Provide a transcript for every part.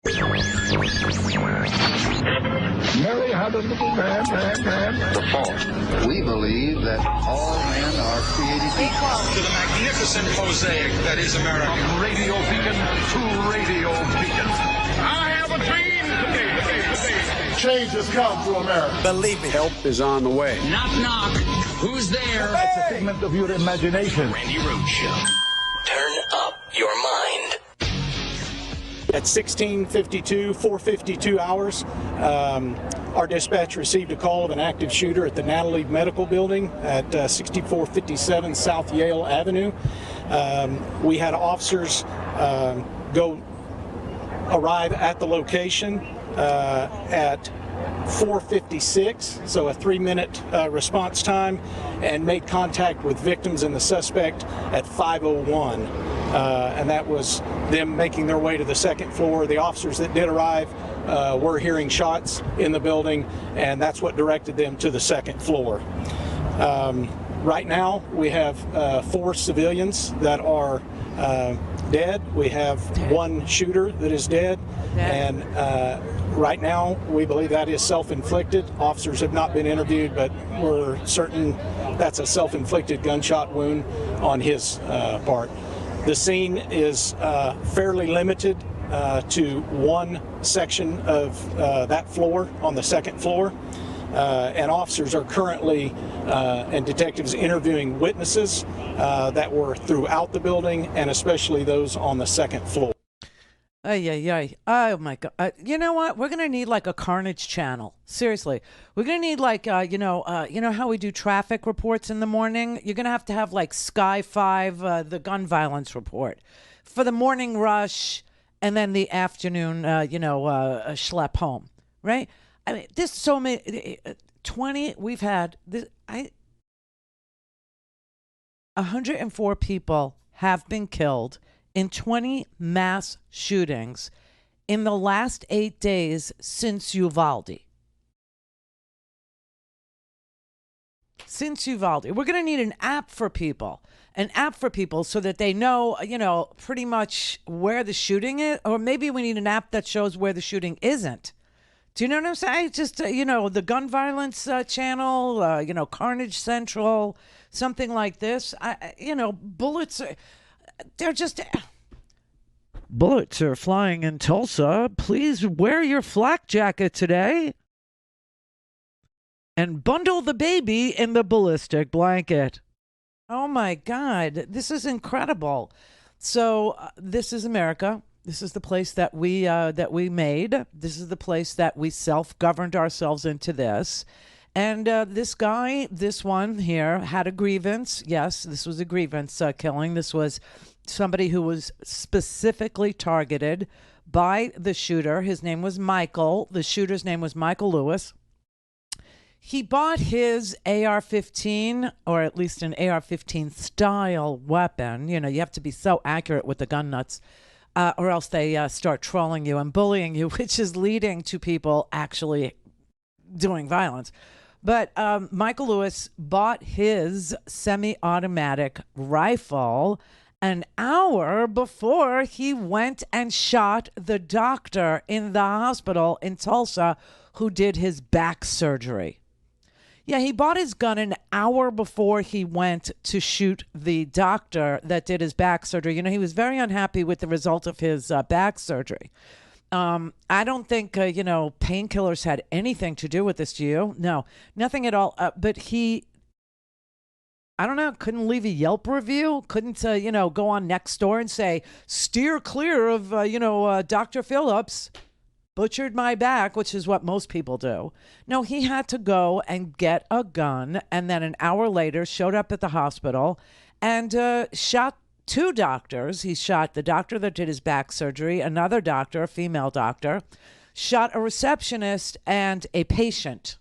Mary had a little man. The fall. We believe that all men are created equal. To the magnificent mosaic that is America. From radio beacon to radio beacon. I have a dream today. Change has come to America. Believe me. Help is on the way. Knock, knock. Who's there? It's a figment of your imagination. Randi Rhodes Show. Turn up your mind. At 16:52, 4:52 hours, our dispatch received a call of an active shooter at the Natalie Medical Building at 6457 South Yale Avenue. We had officers arrive at the location at 4:56, so a 3-minute response time, and made contact with victims and the suspect at 5:01. And that was them making their way to the second floor. The officers that did arrive were hearing shots in the building, and that's what directed them to the second floor. Right now, we have 4 civilians that are dead. We have 1 shooter that is dead, and right now we believe that is self-inflicted. Officers have not been interviewed, but we're certain that's a self-inflicted gunshot wound on his part. The scene is fairly limited to one section of that floor on the second floor. And officers are currently, and detectives interviewing witnesses that were throughout the building, and especially those on the second floor. Oh my God. You know what? We're going to need like a Carnage channel. Seriously. We're going to need like, you know how we do traffic reports in the morning? You're going to have like Sky 5, the gun violence report for the morning rush, and then the afternoon, schlep home, right? I mean, there's so many, 20, we've had, 104 people have been killed in 20 mass shootings in the last 8 days since Uvalde. Since Uvalde. We're going to need an app for people so that they know, pretty much where the shooting is, or maybe we need an app that shows where the shooting isn't. Do you know what I'm saying? Just, the gun violence channel, Carnage Central, something like this. Bullets Bullets are flying in Tulsa. Please wear your flak jacket today. And bundle the baby in the ballistic blanket. Oh my God, this is incredible. So this is America. This is the place that we made. This is the place that we self-governed ourselves into this. And this guy, this one here, had a grievance. Yes, this was a grievance killing. This was somebody who was specifically targeted by the shooter. His name was Michael. The shooter's name was Michael Lewis. He bought his AR-15, or at least an AR-15 style weapon. You have to be so accurate with the gun nuts, or else they start trolling you and bullying you, which is leading to people actually doing violence. But Michael Lewis bought his semi-automatic rifle an hour before he went and shot the doctor in the hospital in Tulsa who did his back surgery. Yeah, he bought his gun an hour before he went to shoot the doctor that did his back surgery. He was very unhappy with the result of his back surgery. I don't think, painkillers had anything to do with this, do you? No, nothing at all. But he, I don't know, couldn't leave a Yelp review, couldn't, go on Nextdoor and say, steer clear of, Dr. Phillips butchered my back, which is what most people do. No, he had to go and get a gun, and then an hour later showed up at the hospital and shot 2 doctors. He shot the doctor that did his back surgery, another doctor, a female doctor, shot a receptionist and a patient.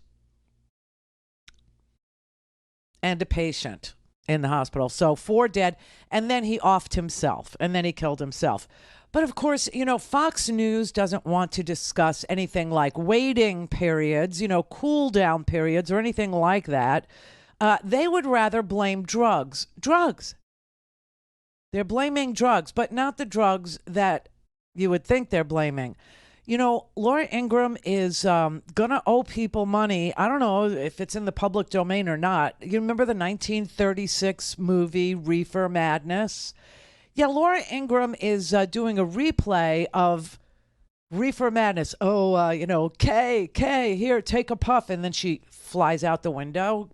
In the hospital. So 4 dead, and then he offed himself, and then he killed himself. But of course, Fox News doesn't want to discuss anything like waiting periods, cool down periods, or anything like that. They would rather blame drugs. They're blaming drugs, but not the drugs that you would think they're blaming. You know, Laura Ingraham is going to owe people money. I don't know if it's in the public domain or not. You remember the 1936 movie Reefer Madness? Yeah, Laura Ingraham is doing a replay of Reefer Madness. Oh, Kay, here, take a puff. And then she flies out the window.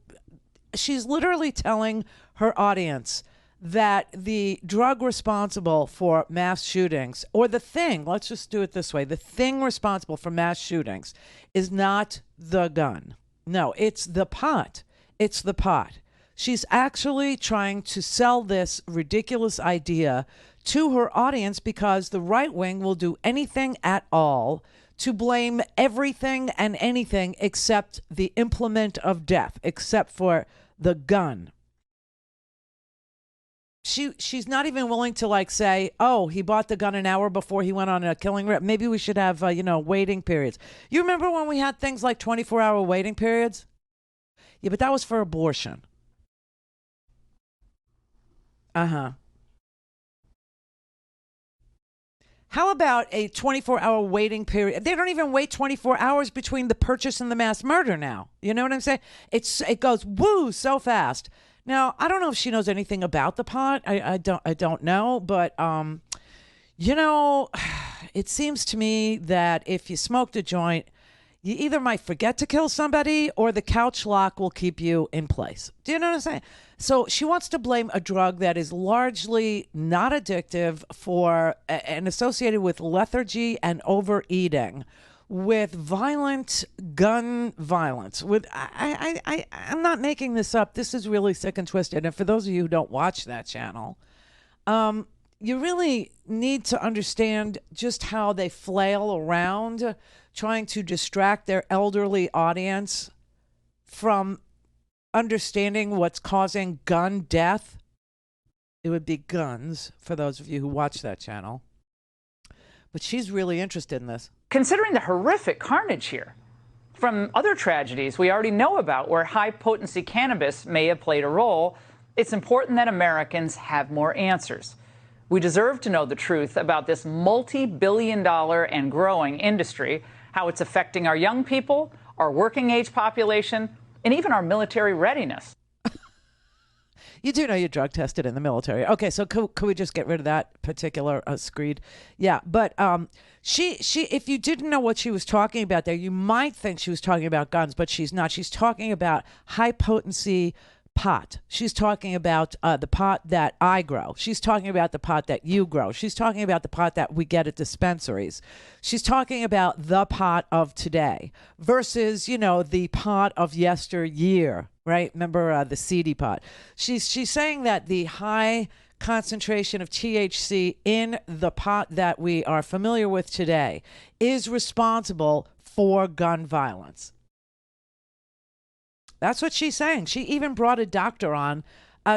She's literally telling her audience that the drug responsible for mass shootings, or the thing, let's just do it this way, the thing responsible for mass shootings is not the gun. No, it's the pot. It's the pot. She's actually trying to sell this ridiculous idea to her audience because the right wing will do anything at all to blame everything and anything except the implement of death, except for the gun. She's not even willing to say, oh, he bought the gun an hour before he went on a killing rip. Maybe we should have, waiting periods. You remember when we had things like 24-hour waiting periods? Yeah, but that was for abortion. Uh-huh. How about a 24-hour waiting period? They don't even wait 24 hours between the purchase and the mass murder now. You know what I'm saying? It goes woo so fast. Now, I don't know if she knows anything about the pot. I don't know, but it seems to me that if you smoked a joint, you either might forget to kill somebody or the couch lock will keep you in place. Do you know what I'm saying? So she wants to blame a drug that is largely not addictive and associated with lethargy and overeating, with violent gun violence. I'm not making this up. This is really sick and twisted. And for those of you who don't watch that channel, you really need to understand just how they flail around trying to distract their elderly audience from understanding what's causing gun death. It would be guns for those of you who watch that channel. But she's really interested in this. Considering the horrific carnage here from other tragedies we already know about where high-potency cannabis may have played a role, it's important that Americans have more answers. We deserve to know the truth about this multi-billion-dollar and growing industry, how it's affecting our young people, our working-age population, and even our military readiness. You do know you're drug tested in the military. Okay, so could we just get rid of that particular screed? Yeah, but she if you didn't know what she was talking about there, you might think she was talking about guns, but she's not. She's talking about high potency pot. She's talking about the pot that I grow. She's talking about the pot that you grow. She's talking about the pot that we get at dispensaries. She's talking about the pot of today versus, the pot of yesteryear, right? Remember the seedy pot. She's saying that the high concentration of THC in the pot that we are familiar with today is responsible for gun violence. That's what she's saying. She even brought a doctor on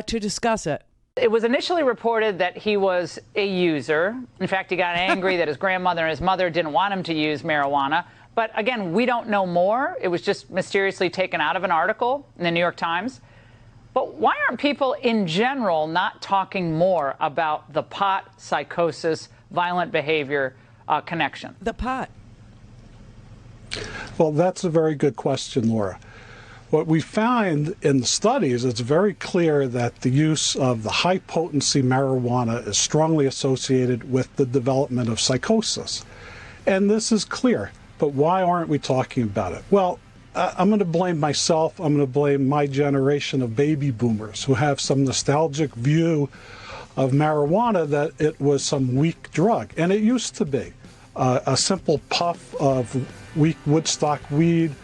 to discuss it. It was initially reported that he was a user. In fact, he got angry that his grandmother and his mother didn't want him to use marijuana. But again, we don't know more. It was just mysteriously taken out of an article in the New York Times. But why aren't people in general not talking more about the pot, psychosis, violent behavior connection? The pot. Well, that's a very good question, Laura. What we find in the studies, it's very clear that the use of the high-potency marijuana is strongly associated with the development of psychosis. And this is clear, but why aren't we talking about it? Well, I'm going to blame myself. I'm going to blame my generation of baby boomers who have some nostalgic view of marijuana that it was some weak drug. And it used to be. A simple puff of weak Woodstock weed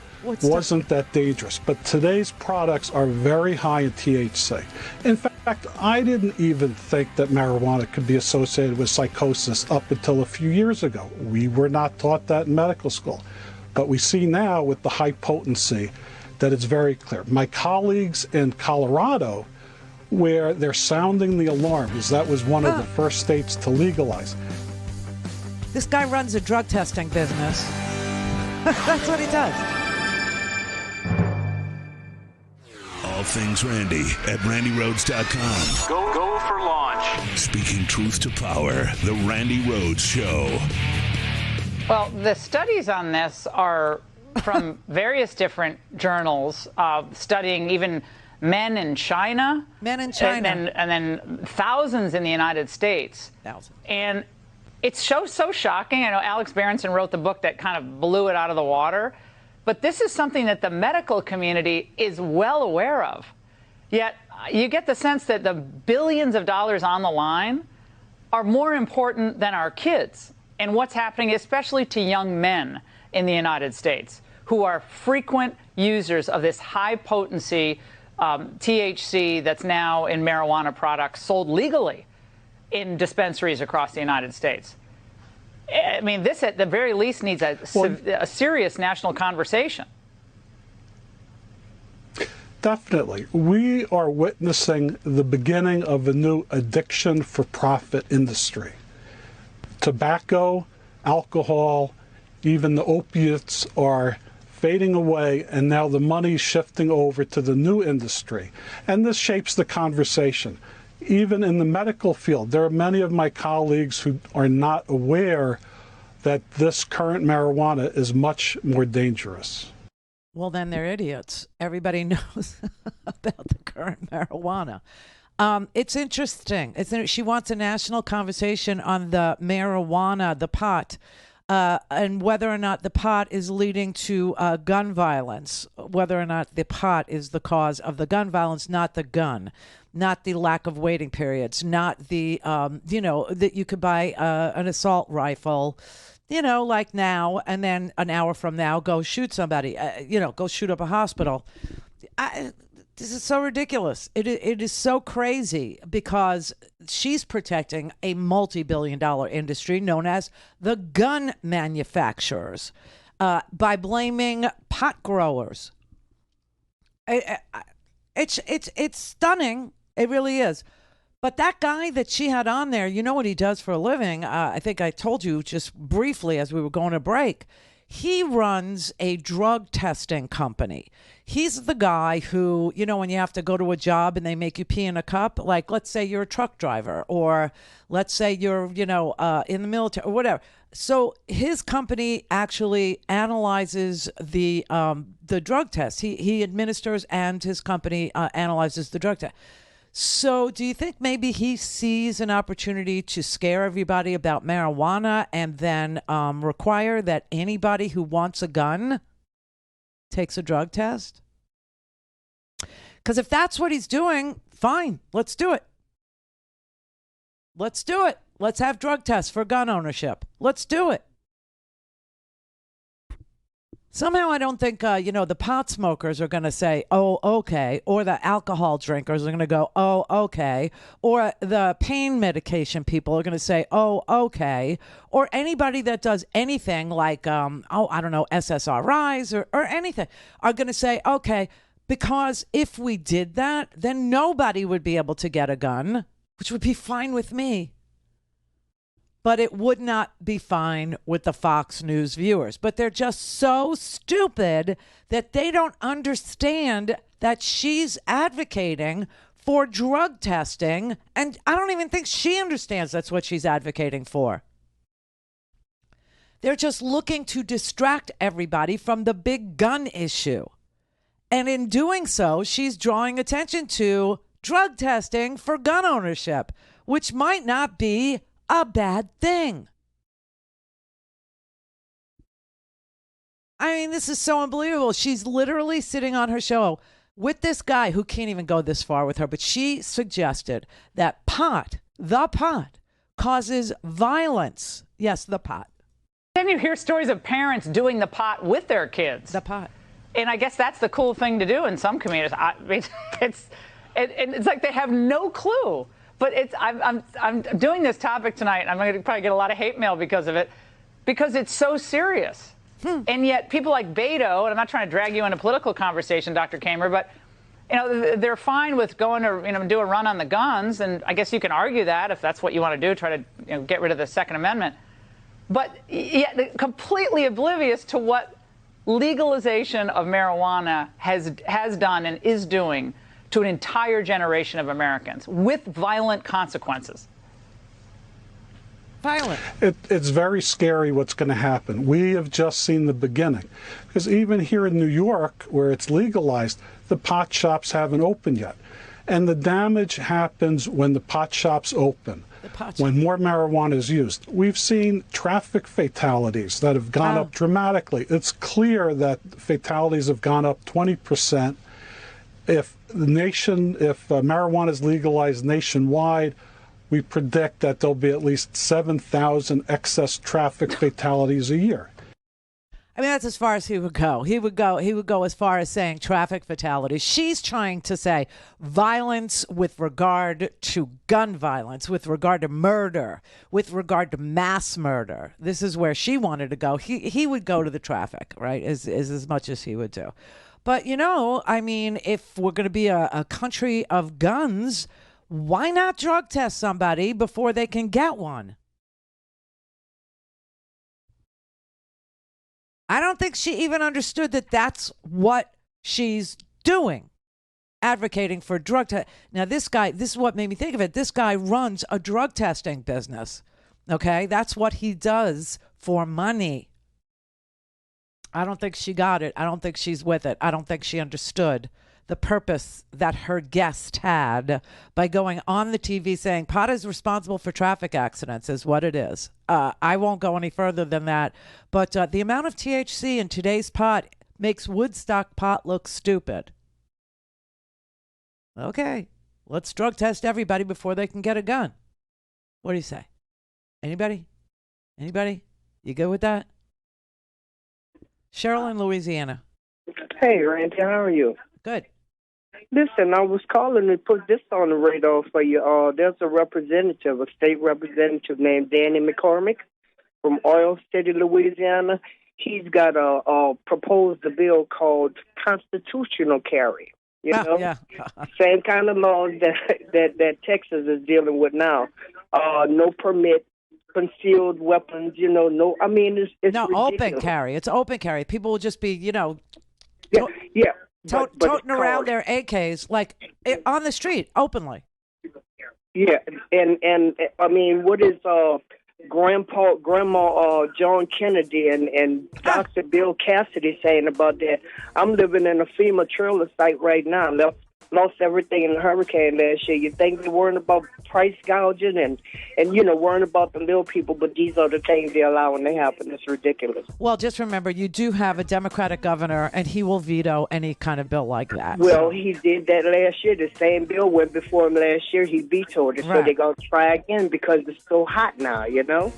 wasn't that dangerous. But today's products are very high in THC. In fact, I didn't even think that marijuana could be associated with psychosis up until a few years ago. We were not taught that in medical school. But we see now with the high potency that it's very clear. My colleagues in Colorado, where they're sounding the alarm, because that was one of the first states to legalize. This guy runs a drug testing business. That's what he does. All things Randi at RandiRhodes.com. Go for launch. Speaking truth to power, the Randi Rhodes Show. Well, the studies on this are from various different journals studying even men in China. Men in China. And then thousands in the United States. Thousands. And it's so shocking. I know Alex Berenson wrote the book that kind of blew it out of the water. But this is something that the medical community is well aware of. Yet you get the sense that the billions of dollars on the line are more important than our kids and what's happening, especially to young men in the United States who are frequent users of this high-potency THC that's now in marijuana products sold legally in dispensaries across the United States. I mean, this at the very least needs a serious national conversation. Definitely. We are witnessing the beginning of a new addiction for profit industry. Tobacco, alcohol, even the opiates are fading away, and now the money's shifting over to the new industry. And this shapes the conversation. Even in the medical field, there are many of my colleagues who are not aware that this current marijuana is much more dangerous. Well, then they're idiots. Everybody knows about the current marijuana. It's interesting. She wants a national conversation on the marijuana, the pot, and whether or not the pot is leading to gun violence, whether or not the pot is the cause of the gun violence, not the gun, not the lack of waiting periods, not the, that you could buy an assault rifle, like now, and then an hour from now, go shoot somebody, go shoot up a hospital. This is so ridiculous. It is so crazy because she's protecting a multi-billion-dollar industry known as the gun manufacturers by blaming pot growers. It's stunning. It really is. But that guy that she had on there, you know what he does for a living? I think I told you just briefly as we were going to break. He runs a drug testing company. He's the guy who, when you have to go to a job and they make you pee in a cup, like let's say you're a truck driver or let's say you're, in the military or whatever. So his company actually analyzes the drug test. He administers and his company analyzes the drug test. So do you think maybe he sees an opportunity to scare everybody about marijuana and then require that anybody who wants a gun takes a drug test? Because if that's what he's doing, fine, let's do it. Let's do it. Let's have drug tests for gun ownership. Let's do it. Somehow I don't think, the pot smokers are going to say, oh, okay, or the alcohol drinkers are going to go, oh, okay, or the pain medication people are going to say, oh, okay, or anybody that does anything like, SSRIs or anything are going to say, okay, because if we did that, then nobody would be able to get a gun, which would be fine with me. But it would not be fine with the Fox News viewers. But they're just so stupid that they don't understand that she's advocating for drug testing. And I don't even think she understands that's what she's advocating for. They're just looking to distract everybody from the big gun issue. And in doing so, she's drawing attention to drug testing for gun ownership, which might not be a bad thing. I mean, this is so unbelievable. She's literally sitting on her show with this guy who can't even go this far with her, but she suggested that the pot, causes violence. Yes, the pot. Then you hear stories of parents doing the pot with their kids. The pot. And I guess that's the cool thing to do in some communities. It's like they have no clue. But I'm doing this topic tonight, and I'm going to probably get a lot of hate mail because of it, because it's so serious. And yet people like Beto, and I'm not trying to drag you into political conversation, Dr. Kamer, but they're fine with going to do a run on the guns, and I guess you can argue that if that's what you want to do, try to get rid of the Second Amendment. But yet completely oblivious to what legalization of marijuana has done and is doing to an entire generation of Americans with violent consequences. violent. It's very scary what's going to happen. We have just seen the beginning. Because even here in New York, where it's legalized, the pot shops haven't opened yet. And the damage happens when the pot shops open, when more marijuana is used. We've seen traffic fatalities that have gone up dramatically. It's clear that fatalities have gone up 20%. If marijuana is legalized nationwide, we predict that there'll be at least 7,000 excess traffic fatalities a year. I mean, that's as far as he would go. He would go as far as saying traffic fatalities. She's trying to say violence with regard to gun violence, with regard to murder, with regard to mass murder. This is where she wanted to go. He would go to the traffic, right, is as much as he would do. But, you know, I mean, if we're going to be a country of guns, why not drug test somebody before they can get one? I don't think she even understood that that's what she's doing, advocating for drug test. Now, this is what made me think of it. This guy runs a drug testing business, okay? That's what he does for money. I don't think she got it. I don't think she's with it. I don't think she understood the purpose that her guest had by going on the TV saying pot is responsible for traffic accidents is what it is. I won't go any further than that. But the amount of THC in today's pot makes Woodstock pot look stupid. Okay, let's drug test everybody before they can get a gun. What do you say? Anybody? Anybody? You good with that? Cheryl in Louisiana. Hey, Randy, how are you? Good. Listen, I was calling to put this on the radar for you. There's a state representative named Danny McCormick from Oil City, Louisiana. He's got proposed a bill called constitutional carry. You know, same kind of laws that Texas is dealing with now. No permit, concealed weapons. You know, no. I mean, it's no ridiculous. Open carry. It's open carry. People will just be, you know, toting around their AKs like on the street openly. Yeah, and I mean, what is Grandma John Kennedy and Dr. Bill Cassidy saying about that? I'm living in a FEMA trailer site right now. Lost everything in the hurricane last year. You think they're worrying about price gouging and you know, worrying about the little people, but these are the things they're allowing to happen. It's ridiculous. Well, just remember, you do have a Democratic governor, and he will veto any kind of bill like that. Well, he did that last year. The same bill went before him last year. He vetoed it, so they're going to try again because it's so hot now, you know?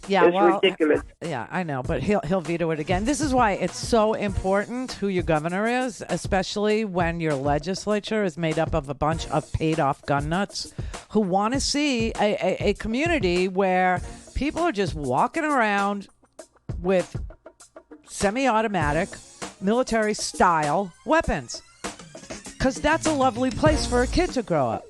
Yeah, it's ridiculous. Yeah, I know, but he'll veto it again. This is why it's so important who your governor is, especially when your legislature is made up of a bunch of paid-off gun nuts who want to see a community where people are just walking around with semi-automatic, military-style weapons. Because that's a lovely place for a kid to grow up.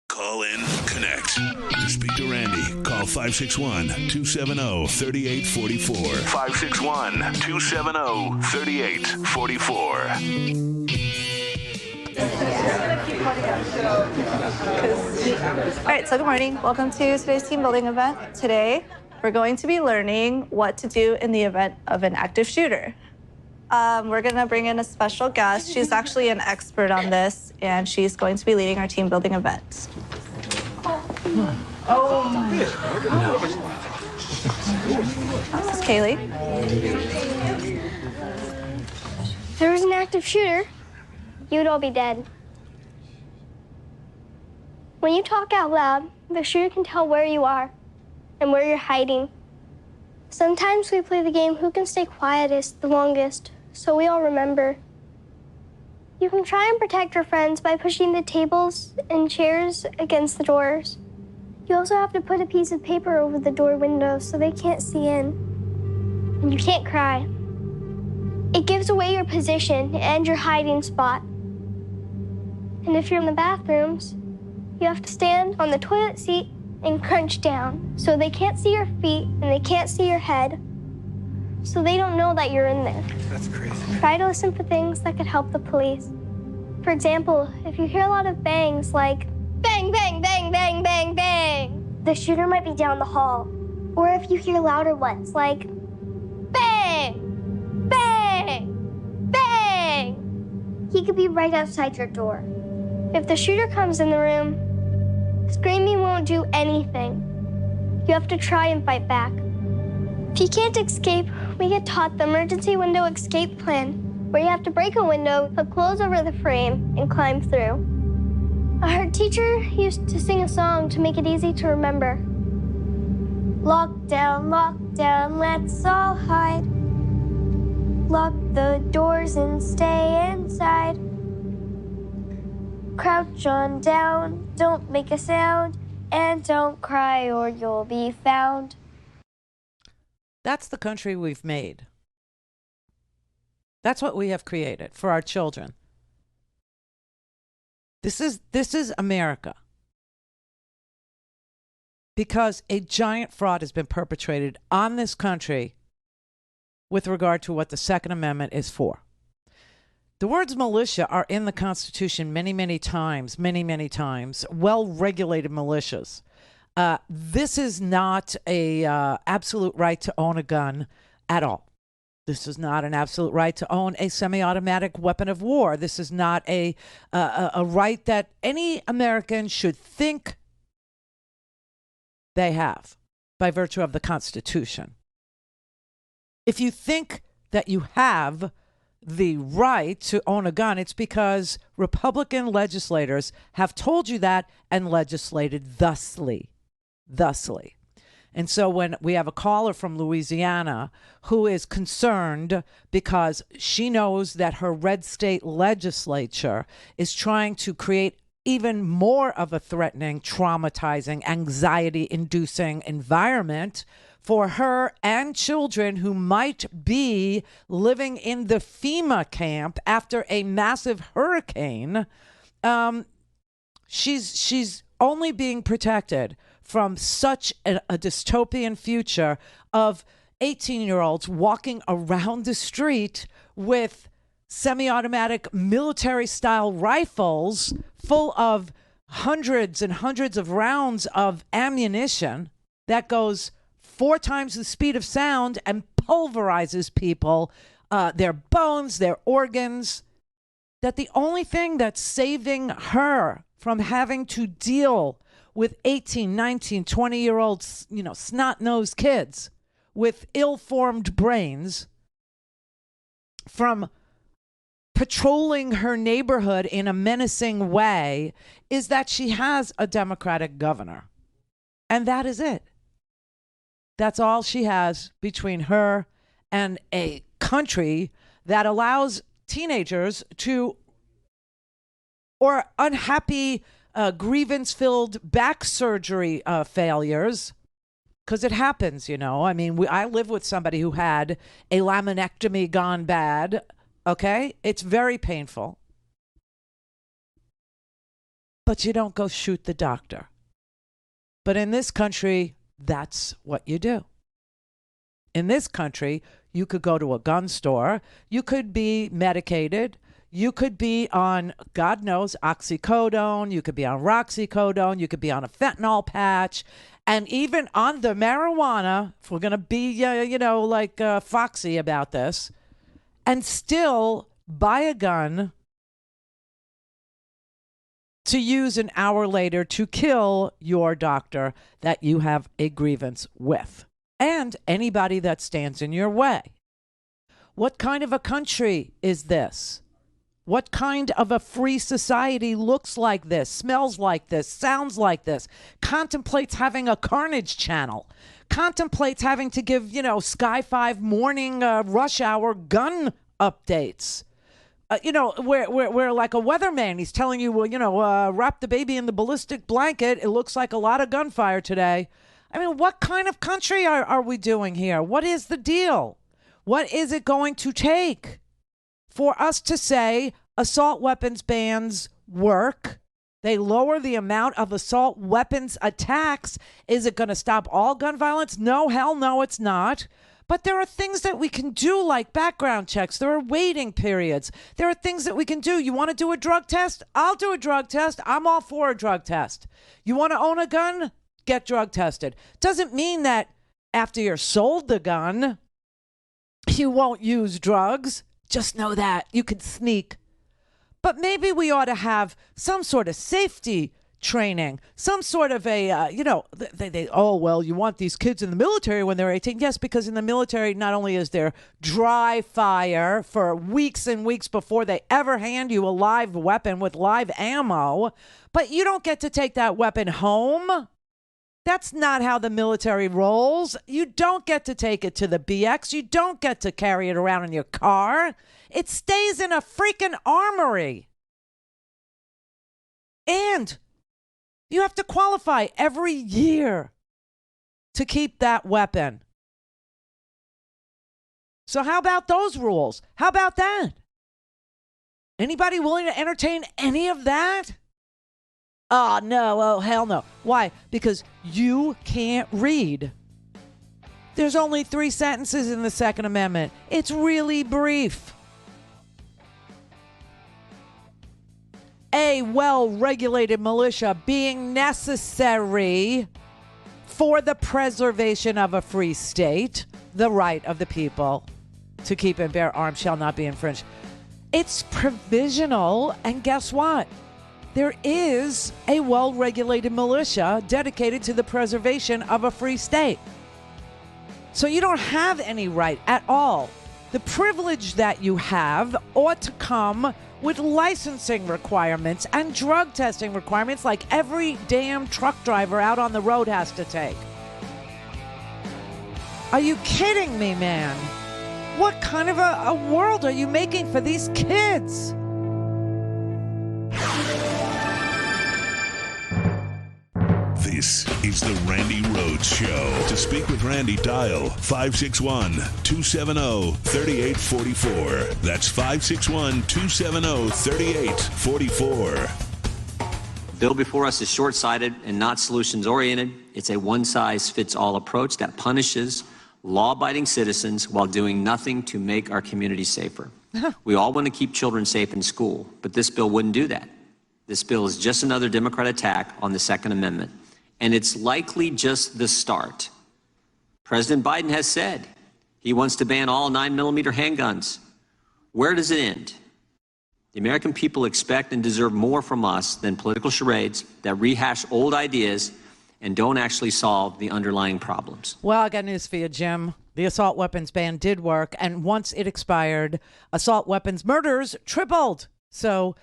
Call in, connect. Speak to Randy. Call 561-270-3844. 561-270-3844. All right, so good morning. Welcome to today's team building event. Today, we're going to be learning what to do in the event of an active shooter. We're going to bring in a special guest. She's actually an expert on this, and she's going to be leading our team building event. Oh, this is Kaylee. If there was an active shooter, you would all be dead. When you talk out loud, the shooter can tell where you are and where you're hiding. Sometimes we play the game who can stay quietest the longest, so we all remember. You can try and protect your friends by pushing the tables and chairs against the doors. You also have to put a piece of paper over the door window so they can't see in. And you can't cry. It gives away your position and your hiding spot. And if you're in the bathrooms, you have to stand on the toilet seat and crunch down so they can't see your feet and they can't see your head, so they don't know that you're in there. That's crazy. Try to listen for things that could help the police. For example, if you hear a lot of bangs like bang, bang, bang, bang, bang, bang. The shooter might be down the hall. Or if you hear louder ones, like bang, bang, bang, he could be right outside your door. If the shooter comes in the room, screaming won't do anything. You have to try and fight back. If you can't escape, we get taught the emergency window escape plan, where you have to break a window, put clothes over the frame, and climb through. Our teacher used to sing a song to make it easy to remember. Lockdown, lockdown, let's all hide. Lock the doors and stay inside. Crouch on down, don't make a sound, and don't cry or you'll be found. That's the country we've made. That's what we have created for our children. This is America. Because a giant fraud has been perpetrated on this country with regard to what the Second Amendment is for. The words militia are in the Constitution many, many times, well-regulated militias. This is not a absolute right to own a gun at all. This is not an absolute right to own a semi-automatic weapon of war. This is not a right that any American should think they have by virtue of the Constitution. If you think that you have the right to own a gun, it's because Republican legislators have told you that and legislated thusly. And so when we have a caller from Louisiana who is concerned because she knows that her red state legislature is trying to create even more of a threatening, traumatizing, anxiety-inducing environment for her and children who might be living in the FEMA camp after a massive hurricane, she's only being protected from such a dystopian future of 18-year-olds walking around the street with semi-automatic military-style rifles full of hundreds and hundreds of rounds of ammunition that goes 4 times the speed of sound and pulverizes people, their bones, their organs, that the only thing that's saving her from having to deal with 18, 19, 20-year-old, snot-nosed kids with ill-formed brains from patrolling her neighborhood in a menacing way is that she has a Democratic governor. And that is it. That's all she has between her and a country that allows teenagers to, or unhappy, grievance-filled back surgery failures, because it happens, I mean, I live with somebody who had a laminectomy gone bad. Okay? It's very painful. But you don't go shoot the doctor. But in this country, that's what you do. In this country, you could go to a gun store. You could be medicated. You could be on, God knows, oxycodone. You could be on roxycodone. You could be on a fentanyl patch. And even on the marijuana, if we're going to be, foxy about this, and still buy a gun to use an hour later to kill your doctor that you have a grievance with, and anybody that stands in your way. What kind of a country is this? What kind of a free society looks like this, smells like this, sounds like this, contemplates having a carnage channel, contemplates having to give, Sky 5 morning rush hour gun updates? Where like a weatherman, he's telling you, wrap the baby in the ballistic blanket. It looks like a lot of gunfire today. I mean, what kind of country are we doing here? What is the deal? What is it going to take for us to say assault weapons bans work? They lower the amount of assault weapons attacks. Is it going to stop all gun violence? No, hell no, it's not. But there are things that we can do, like background checks. There are waiting periods. There are things that we can do. You want to do a drug test? I'll do a drug test. I'm all for a drug test. You want to own a gun? Get drug tested. Doesn't mean that after you're sold the gun, you won't use drugs. Just know that you can sneak. But maybe we ought to have some sort of safety training, some sort of a, you want these kids in the military when they're 18. Yes, because in the military, not only is there dry fire for weeks and weeks before they ever hand you a live weapon with live ammo, but you don't get to take that weapon home. That's not how the military rolls. You don't get to take it to the BX. You don't get to carry it around in your car. It stays in a freaking armory. And you have to qualify every year to keep that weapon. So how about those rules? How about that? Anybody willing to entertain any of that? Oh, no. Oh, hell no. Why? Because you can't read. There's only 3 sentences in the Second Amendment. It's really brief. A well-regulated militia being necessary for the preservation of a free state, the right of the people to keep and bear arms shall not be infringed. It's provisional, and guess what? There is a well-regulated militia dedicated to the preservation of a free state. So you don't have any right at all. The privilege that you have ought to come with licensing requirements and drug testing requirements like every damn truck driver out on the road has to take. Are you kidding me, man? What kind of a world are you making for these kids? This is the Randi Rhodes Show. To speak with Randi, dial 561-270-3844. That's 561-270-3844. The bill before us is short-sighted and not solutions-oriented. It's a one-size-fits-all approach that punishes law-abiding citizens while doing nothing to make our community safer. We all want to keep children safe in school, but this bill wouldn't do that. This bill is just another Democrat attack on the Second Amendment. And it's likely just the start. President Biden has said he wants to ban all 9mm handguns. Where does it end? The American people expect and deserve more from us than political charades that rehash old ideas and don't actually solve the underlying problems. Well, I got news for you, Jim. The assault weapons ban did work, and once it expired, assault weapons murders tripled. So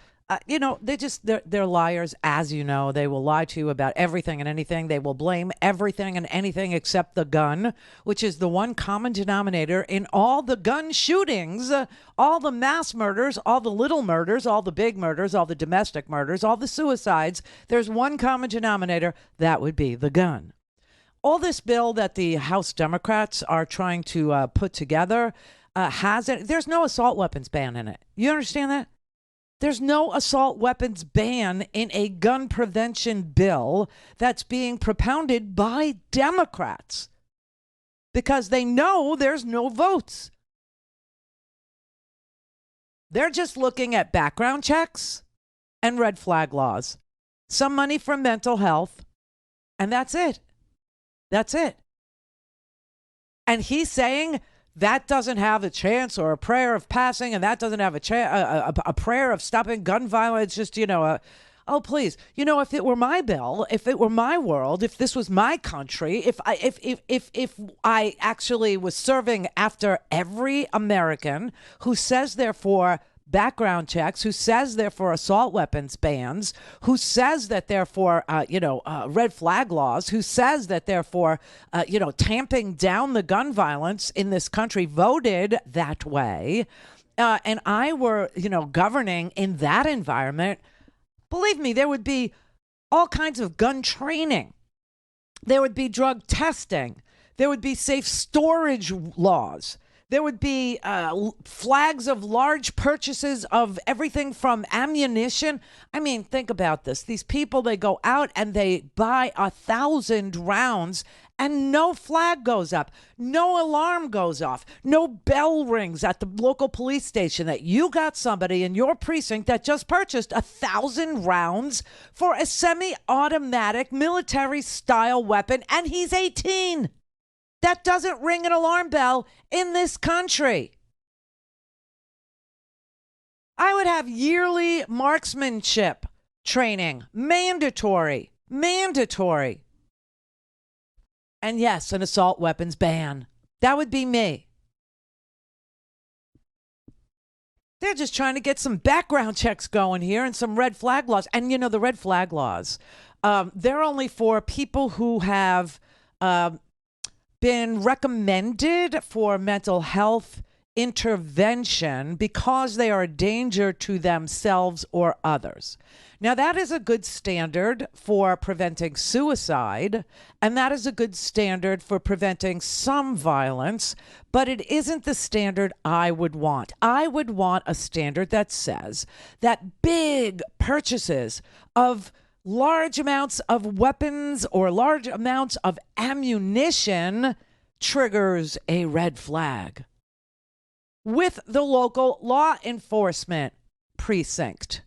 they're liars, as you know. They will lie to you about everything and anything. They will blame everything and anything except the gun, which is the one common denominator in all the gun shootings, all the mass murders, all the little murders, all the big murders, all the domestic murders, all the suicides. There's one common denominator. That would be the gun. All this bill that the House Democrats are trying to put together there's no assault weapons ban in it. You understand that? There's no assault weapons ban in a gun prevention bill that's being propounded by Democrats because they know there's no votes. They're just looking at background checks and red flag laws, some money for mental health, and that's it. That's it. And he's saying that doesn't have a chance or a prayer of passing, and that doesn't have a prayer of stopping gun violence. Just, oh, please. If it were my bill, if it were my world, if this was my country, if I actually was serving after every American who says they're for background checks, who says they're for assault weapons bans, who says that they're for, red flag laws, who says that they're for, tamping down the gun violence in this country, voted that way, and I were, governing in that environment, believe me, there would be all kinds of gun training. There would be drug testing. There would be safe storage laws. There would be flags of large purchases of everything from ammunition. I mean, think about this. These people, they go out and they buy 1,000 rounds and no flag goes up. No alarm goes off. No bell rings at the local police station that you got somebody in your precinct that just purchased 1,000 rounds for a semi-automatic military-style weapon, and he's 18. That doesn't ring an alarm bell in this country. I would have yearly marksmanship training. Mandatory. And yes, an assault weapons ban. That would be me. They're just trying to get some background checks going here and some red flag laws. And, you know, the red flag laws, they're only for people who have been recommended for mental health intervention because they are a danger to themselves or others. Now, that is a good standard for preventing suicide, and that is a good standard for preventing some violence, but it isn't the standard I would want. I would want a standard that says that big purchases of large amounts of weapons or large amounts of ammunition triggers a red flag with the local law enforcement precinct,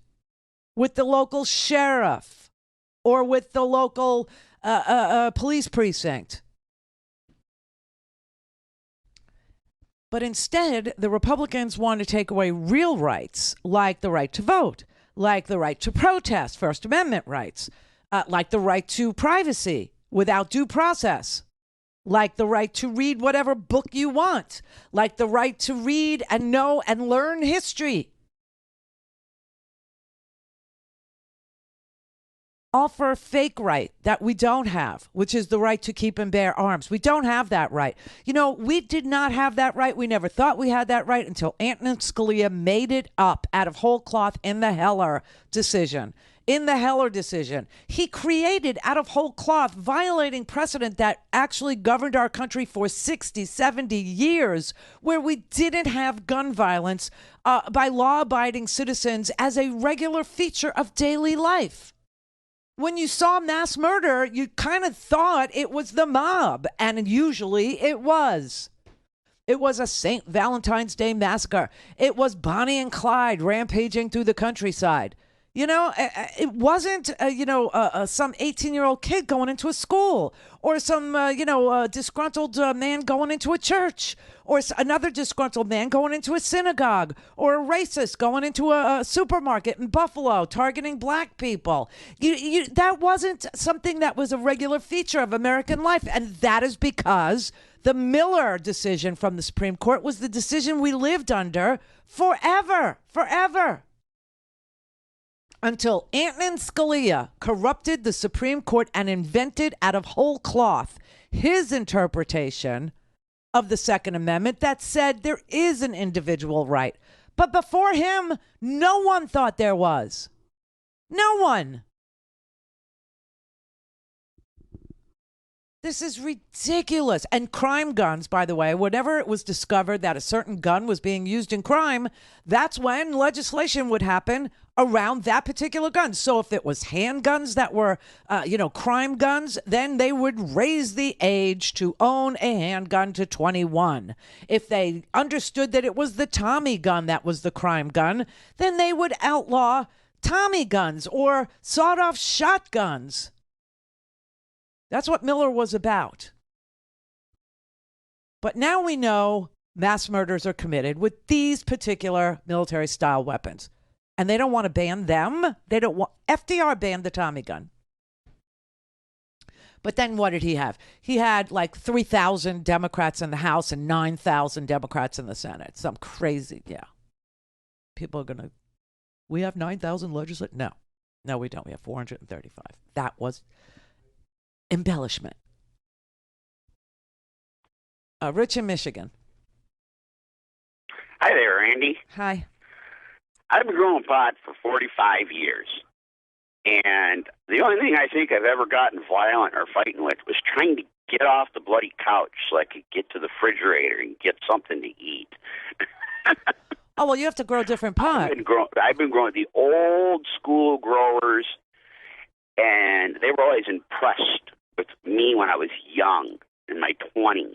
with the local sheriff, or with the local police precinct. But instead, the Republicans want to take away real rights, like the right to vote, like the right to protest, First Amendment rights, like the right to privacy without due process, like the right to read whatever book you want, like the right to read and know and learn history. All for a fake right that we don't have, which is the right to keep and bear arms. We don't have that right. You know, we did not have that right. We never thought we had that right until Antonin Scalia made it up out of whole cloth in the Heller decision. He created out of whole cloth, violating precedent that actually governed our country for 60, 70 years, where we didn't have gun violence by law-abiding citizens as a regular feature of daily life. When you saw mass murder, you kind of thought it was the mob, and usually it was. It was a St. Valentine's Day massacre. It was Bonnie and Clyde rampaging through the countryside. You know, it wasn't, some 18-year-old kid going into a school, or some, disgruntled man going into a church, or another disgruntled man going into a synagogue, or a racist going into a supermarket in Buffalo targeting black people. That wasn't something that was a regular feature of American life, and that is because the Miller decision from the Supreme Court was the decision we lived under forever. Until Antonin Scalia corrupted the Supreme Court and invented out of whole cloth his interpretation of the Second Amendment that said there is an individual right. But before him, no one thought there was. No one. This is ridiculous. And crime guns, by the way, whenever it was discovered that a certain gun was being used in crime, that's when legislation would happen around that particular gun. So if it was handguns that were, crime guns, then they would raise the age to own a handgun to 21. If they understood that it was the Tommy gun that was the crime gun, then they would outlaw Tommy guns or sawed-off shotguns. That's what Miller was about. But now we know mass murders are committed with these particular military-style weapons. And they don't want to ban them. FDR banned the Tommy gun. But then what did he have? He had like 3,000 Democrats in the House and 9,000 Democrats in the Senate. Some crazy, People are going to, we have 9,000 legislators? No, we don't. We have 435. That was embellishment. Rich in Michigan. Hi there, Randy. Hi. I've been growing pot for 45 years. And the only thing I think I've ever gotten violent or fighting with was trying to get off the bloody couch so I could get to the refrigerator and get something to eat. Oh, well, you have to grow different pot. I've been growing the old school growers, and they were always impressed with me when I was young, in my 20s.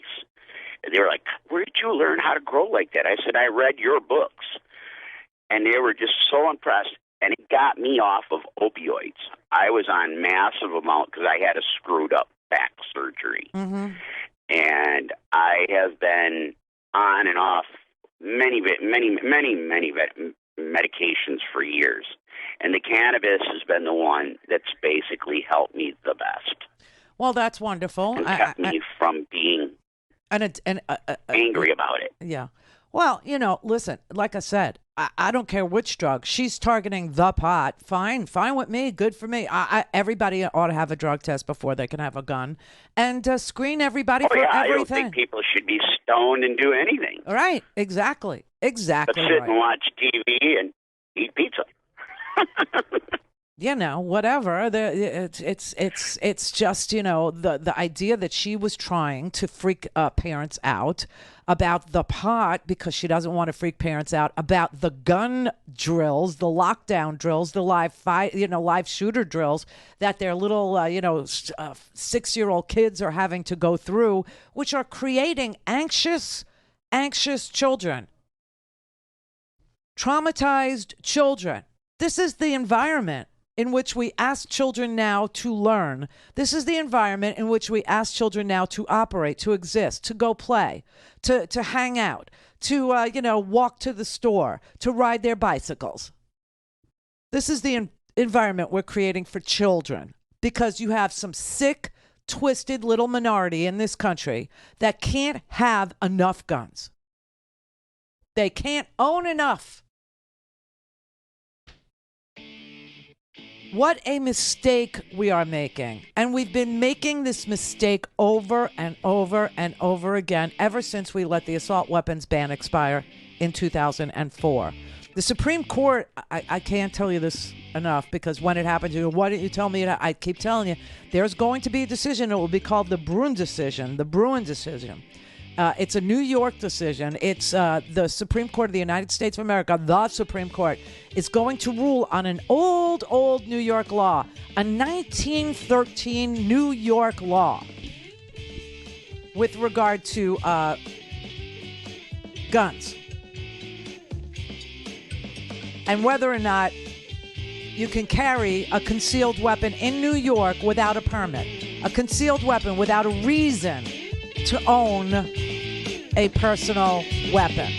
And they were like, where did you learn how to grow like that? I said, I read your books. And they were just so impressed. And it got me off of opioids. I was on massive amount because I had a screwed up back surgery. Mm-hmm. And I have been on and off many medications for years. And the cannabis has been the one that's basically helped me the best. Well, that's wonderful. And kept me from being angry about it. Yeah. Well, you know, listen, like I said, I don't care which drug. She's targeting the pot. Fine with me. Good for me. Everybody ought to have a drug test before they can have a gun, and screen everybody for everything. I don't think people should be stoned and do anything. Right. Exactly. But sit and watch TV and eat pizza. You know, whatever. It's just, you know, the idea that she was trying to freak parents out about the pot because she doesn't want to freak parents out about the gun drills, the lockdown drills, the live shooter drills that their little 6-year-old kids are having to go through, which are creating anxious children, traumatized children. This is the environment in which we ask children now to learn. This is the environment in which we ask children now to operate, to exist, to go play, to hang out, to walk to the store, to ride their bicycles. This is the environment we're creating for children because you have some sick, twisted little minority in this country that can't have enough guns. They can't own enough. What a mistake we are making. And we've been making this mistake over and over and over again ever since we let the assault weapons ban expire in 2004. The Supreme Court, I can't tell you this enough because when it happens, you go, why didn't you tell me? I keep telling you, there's going to be a decision. It will be called the Bruin decision. It's a New York decision. It's the Supreme Court of the United States of America, the Supreme Court, is going to rule on an old New York law, a 1913 New York law with regard to guns and whether or not you can carry a concealed weapon in New York without a permit, a concealed weapon without a reason to own a personal weapon.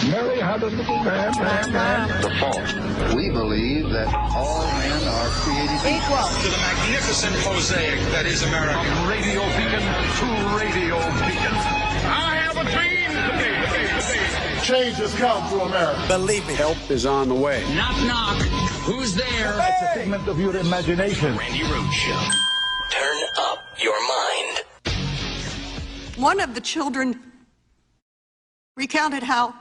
Mary had a little man. The fault. We believe that all men are created equal to the magnificent mosaic that is America. From radio beacon to radio beacon. I have a dream today. Change has come to America. Believe me. Help is on the way. Knock, knock. Who's there? It's a figment of your imagination. Randi Rhodes Show. Turn up your mind. One of the children recounted how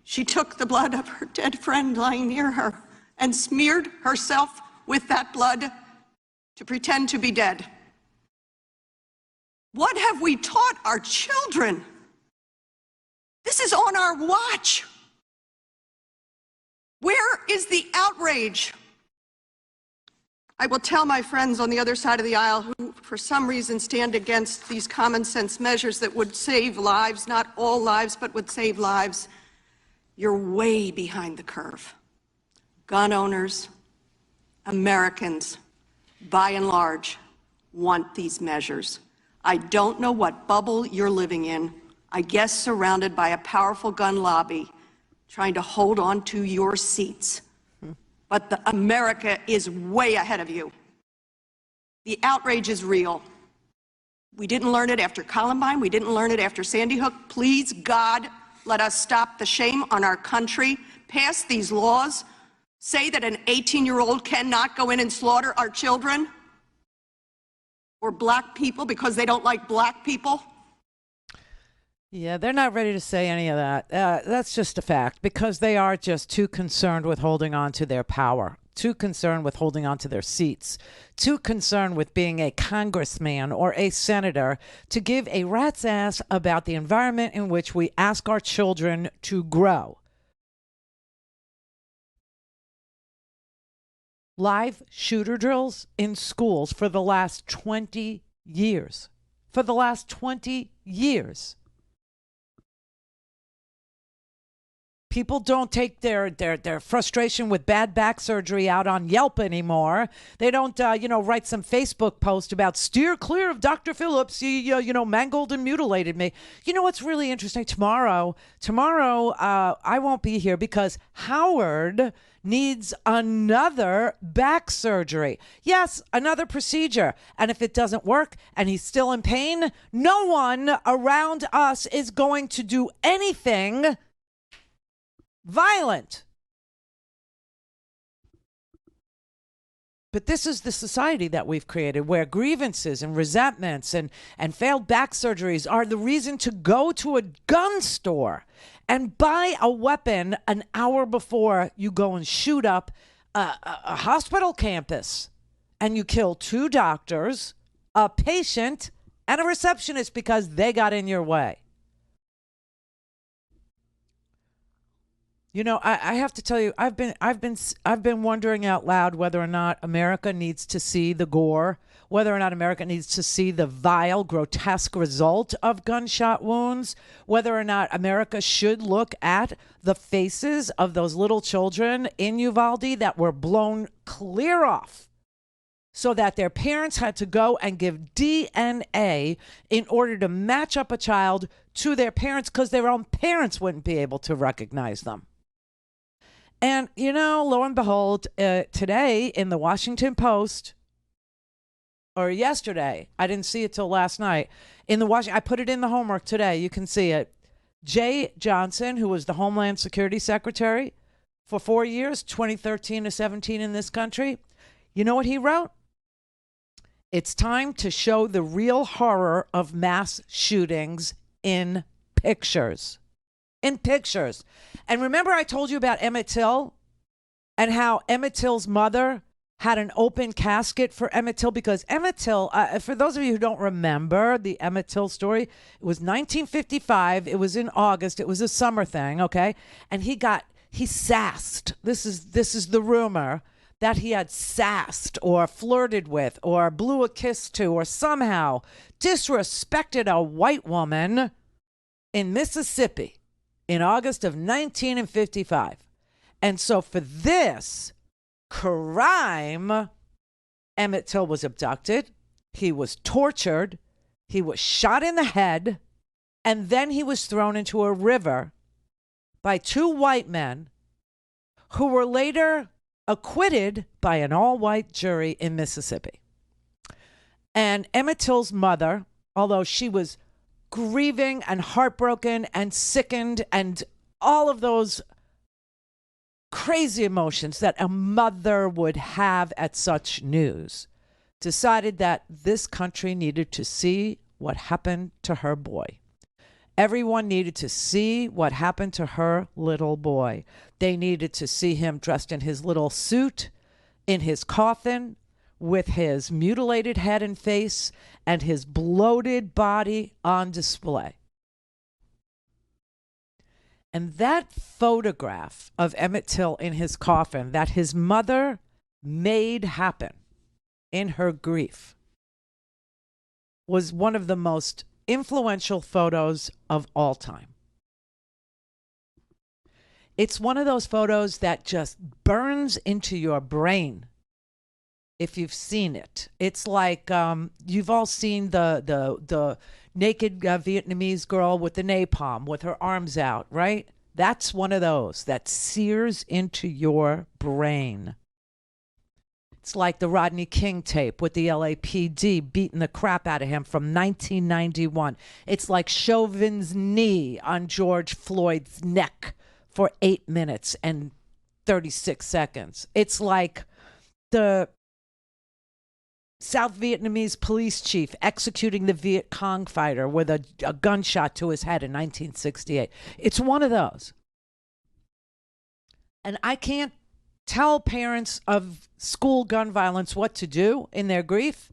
she took the blood of her dead friend lying near her and smeared herself with that blood to pretend to be dead. What have we taught our children? This is on our watch. Where is the outrage? I will tell my friends on the other side of the aisle who, for some reason, stand against these common sense measures that would save lives, not all lives, but would save lives. You're way behind the curve. Gun owners, Americans, by and large, want these measures. I don't know what bubble you're living in. I guess surrounded by a powerful gun lobby trying to hold on to your seats. But America is way ahead of you. The outrage is real. We didn't learn it after Columbine. We didn't learn it after Sandy Hook. Please, God, let us stop the shame on our country, pass these laws, say that an 18-year-old cannot go in and slaughter our children or black people because they don't like black people. Yeah, they're not ready to say any of that. That's just a fact because they are just too concerned with holding on to their power, too concerned with holding on to their seats, too concerned with being a congressman or a senator to give a rat's ass about the environment in which we ask our children to grow. Live shooter drills in schools for the last 20 years. For the last 20 years. People don't take their frustration with bad back surgery out on Yelp anymore. They don't, write some Facebook post about steer clear of Dr. Phillips. He, mangled and mutilated me. You know what's really interesting? Tomorrow, I won't be here because Howard needs another back surgery. Yes, another procedure. And if it doesn't work and he's still in pain, no one around us is going to do anything violent. But this is the society that we've created where grievances and resentments and failed back surgeries are the reason to go to a gun store and buy a weapon an hour before you go and shoot up a hospital campus. And you kill 2 doctors, a patient, and a receptionist because they got in your way. You know, I have to tell you, I've been wondering out loud whether or not America needs to see the gore, whether or not America needs to see the vile, grotesque result of gunshot wounds, whether or not America should look at the faces of those little children in Uvalde that were blown clear off so that their parents had to go and give DNA in order to match up a child to their parents because their own parents wouldn't be able to recognize them. And, lo and behold, today in the Washington Post, or yesterday, I didn't see it till last night, I put it in the homework today, you can see it. Jay Johnson, who was the Homeland Security Secretary for 4 years, 2013 to 17 in this country, you know what he wrote? It's time to show the real horror of mass shootings in pictures. In pictures. And remember I told you about Emmett Till and how Emmett Till's mother had an open casket for Emmett Till because Emmett Till, for those of you who don't remember the Emmett Till story, it was 1955. It was in August. It was a summer thing, okay? And he sassed. This is the rumor that he had sassed or flirted with or blew a kiss to or somehow disrespected a white woman in Mississippi in August of 1955. And so for this crime, Emmett Till was abducted, he was tortured, he was shot in the head, and then he was thrown into a river by 2 white men who were later acquitted by an all-white jury in Mississippi. And Emmett Till's mother, although she was grieving and heartbroken and sickened and all of those crazy emotions that a mother would have at such news, decided that this country needed to see what happened to her boy. Everyone needed to see what happened to her little boy. They needed to see him dressed in his little suit, in his coffin, with his mutilated head and face and his bloated body on display. And that photograph of Emmett Till in his coffin that his mother made happen in her grief was one of the most influential photos of all time. It's one of those photos that just burns into your brain if you've seen it. It's like you've all seen the naked Vietnamese girl with the napalm with her arms out, right? That's one of those that sears into your brain. It's like the Rodney King tape with the LAPD beating the crap out of him from 1991. It's like Chauvin's knee on George Floyd's neck for 8 minutes and 36 seconds. It's like the South Vietnamese police chief executing the Viet Cong fighter with a gunshot to his head in 1968. It's one of those. And I can't tell parents of school gun violence what to do in their grief.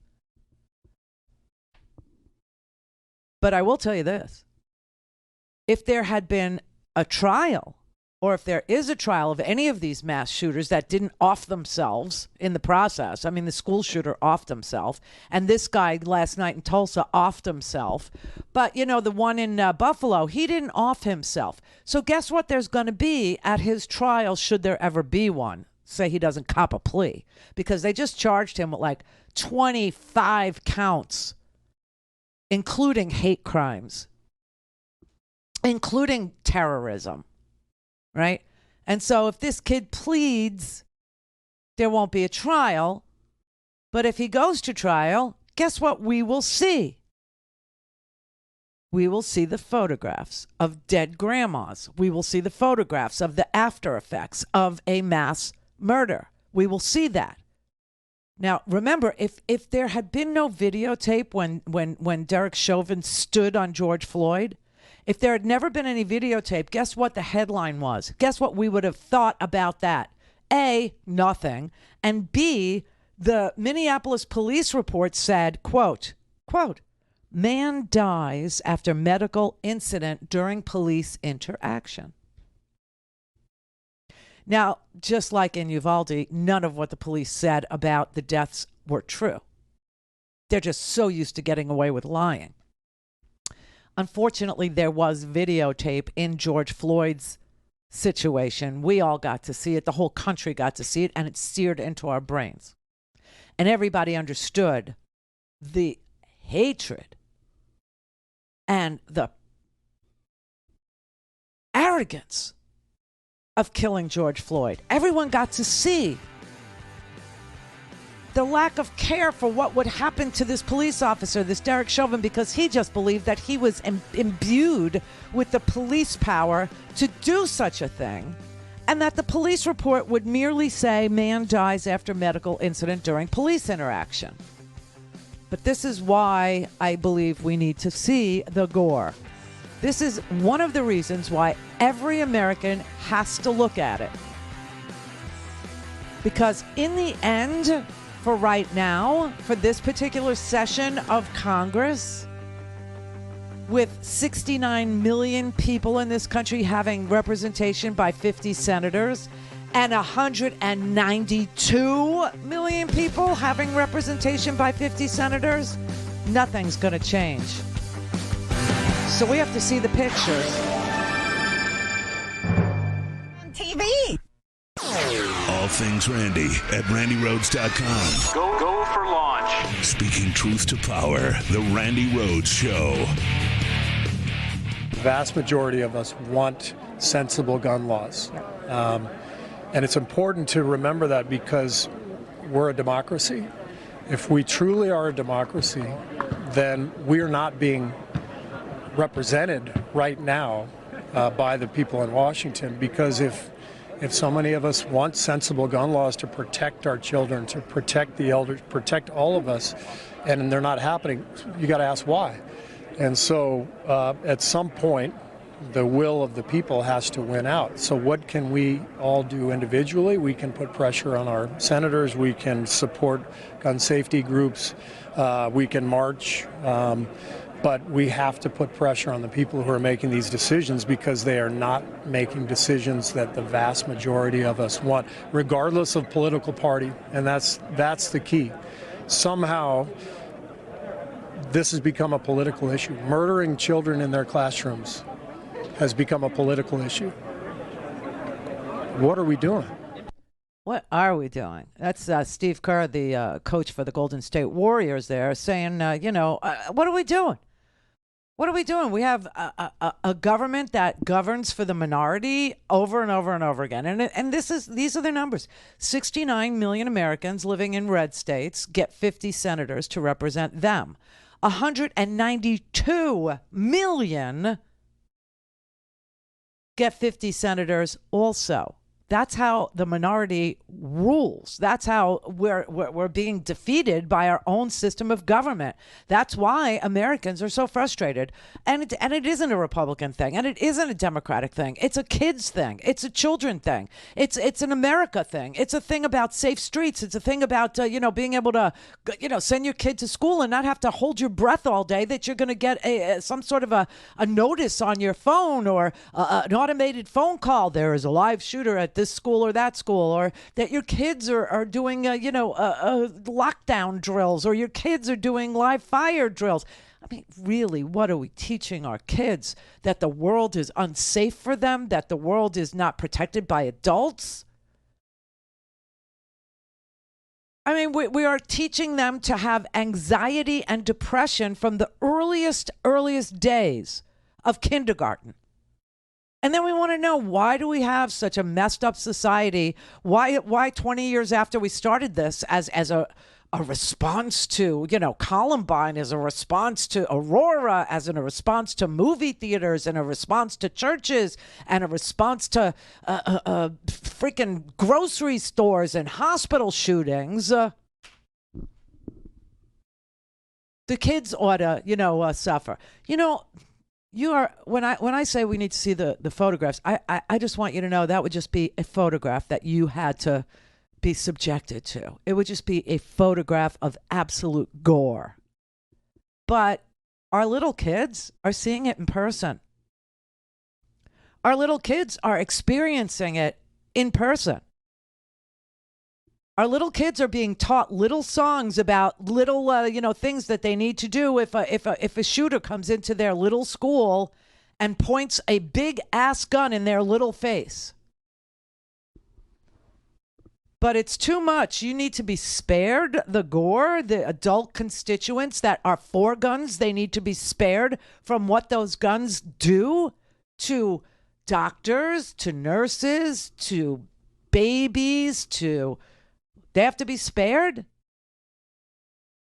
But I will tell you this. If there had been a trial, or if there is a trial of any of these mass shooters that didn't off themselves in the process, I mean, the school shooter offed himself, and this guy last night in Tulsa offed himself. But, you know, the one in Buffalo, he didn't off himself. So guess what there's going to be at his trial, should there ever be one? Say he doesn't cop a plea. Because they just charged him with like 25 counts, including hate crimes, including terrorism. Right? And so if this kid pleads, there won't be a trial. But if he goes to trial, guess what we will see? We will see the photographs of dead grandmas. We will see the photographs of the after effects of a mass murder. We will see that. Now, remember, if there had been no videotape when Derek Chauvin stood on George Floyd, if there had never been any videotape, guess what the headline was? Guess what we would have thought about that? A, nothing. And B, the Minneapolis police report said, quote, man dies after medical incident during police interaction. Now, just like in Uvalde, none of what the police said about the deaths were true. They're just so used to getting away with lying. Unfortunately, there was videotape in George Floyd's situation. We all got to see it. The whole country got to see it, and it seared into our brains. And everybody understood the hatred and the arrogance of killing George Floyd. Everyone got to see the lack of care for what would happen to this police officer, this Derek Chauvin, because he just believed that he was imbued with the police power to do such a thing, and that the police report would merely say man dies after medical incident during police interaction. But this is why I believe we need to see the gore. This is one of the reasons why every American has to look at it. Because in the end, for right now, for this particular session of Congress, with 69 million people in this country having representation by 50 senators, and 192 million people having representation by 50 senators, nothing's going to change. So we have to see the pictures. On TV. All things Randi at RandiRhodes.com. Go for launch. Speaking truth to power, the Randi Rhodes Show. The vast majority of us want sensible gun laws. And it's important to remember that because we're a democracy. If we truly are a democracy, then we're not being represented right now by the people in Washington, because if so many of us want sensible gun laws to protect our children, to protect the elders, protect all of us, and they're not happening, you got to ask why. And so at some point, the will of the people has to win out. So what can we all do individually? We can put pressure on our senators. We can support gun safety groups. We can march. But we have to put pressure on the people who are making these decisions, because they are not making decisions that the vast majority of us want, regardless of political party. And that's the key. Somehow, this has become a political issue. Murdering children in their classrooms has become a political issue. What are we doing? What are we doing? That's Steve Kerr, the coach for the Golden State Warriors there, saying, what are we doing? What are we doing? We have a government that governs for the minority over and over and over again. And these are the numbers. 69 million Americans living in red states get 50 senators to represent them. 192 million get 50 senators also. That's how the minority rules. That's how we're being defeated by our own system of government. That's why Americans are so frustrated. And it isn't a Republican thing, and it isn't a Democratic thing. It's a kids thing. It's a children thing. It's an America thing. It's a thing about safe streets. It's a thing about being able to send your kid to school and not have to hold your breath all day that you're going to get some sort of a notice on your phone or an automated phone call. There is a live shooter at this school or that school, or that your kids are doing lockdown drills, or your kids are doing live fire drills. I mean, really, what are we teaching our kids? That the world is unsafe for them? That the world is not protected by adults? I mean, we are teaching them to have anxiety and depression from the earliest days of kindergarten. And then we want to know, why do we have such a messed up society? Why 20 years after we started this as a response to, Columbine, as a response to Aurora, as a response to movie theaters, and a response to churches, and a response to freaking grocery stores and hospital shootings, the kids ought to, suffer. When I say we need to see the photographs, I just want you to know that would just be a photograph that you had to be subjected to. It would just be a photograph of absolute gore. But our little kids are seeing it in person. Our little kids are experiencing it in person. Our little kids are being taught little songs about little, things that they need to do if a shooter comes into their little school and points a big ass gun in their little face. But it's too much. You need to be spared the gore. The adult constituents that are for guns, they need to be spared from what those guns do to doctors, to nurses, to babies, they have to be spared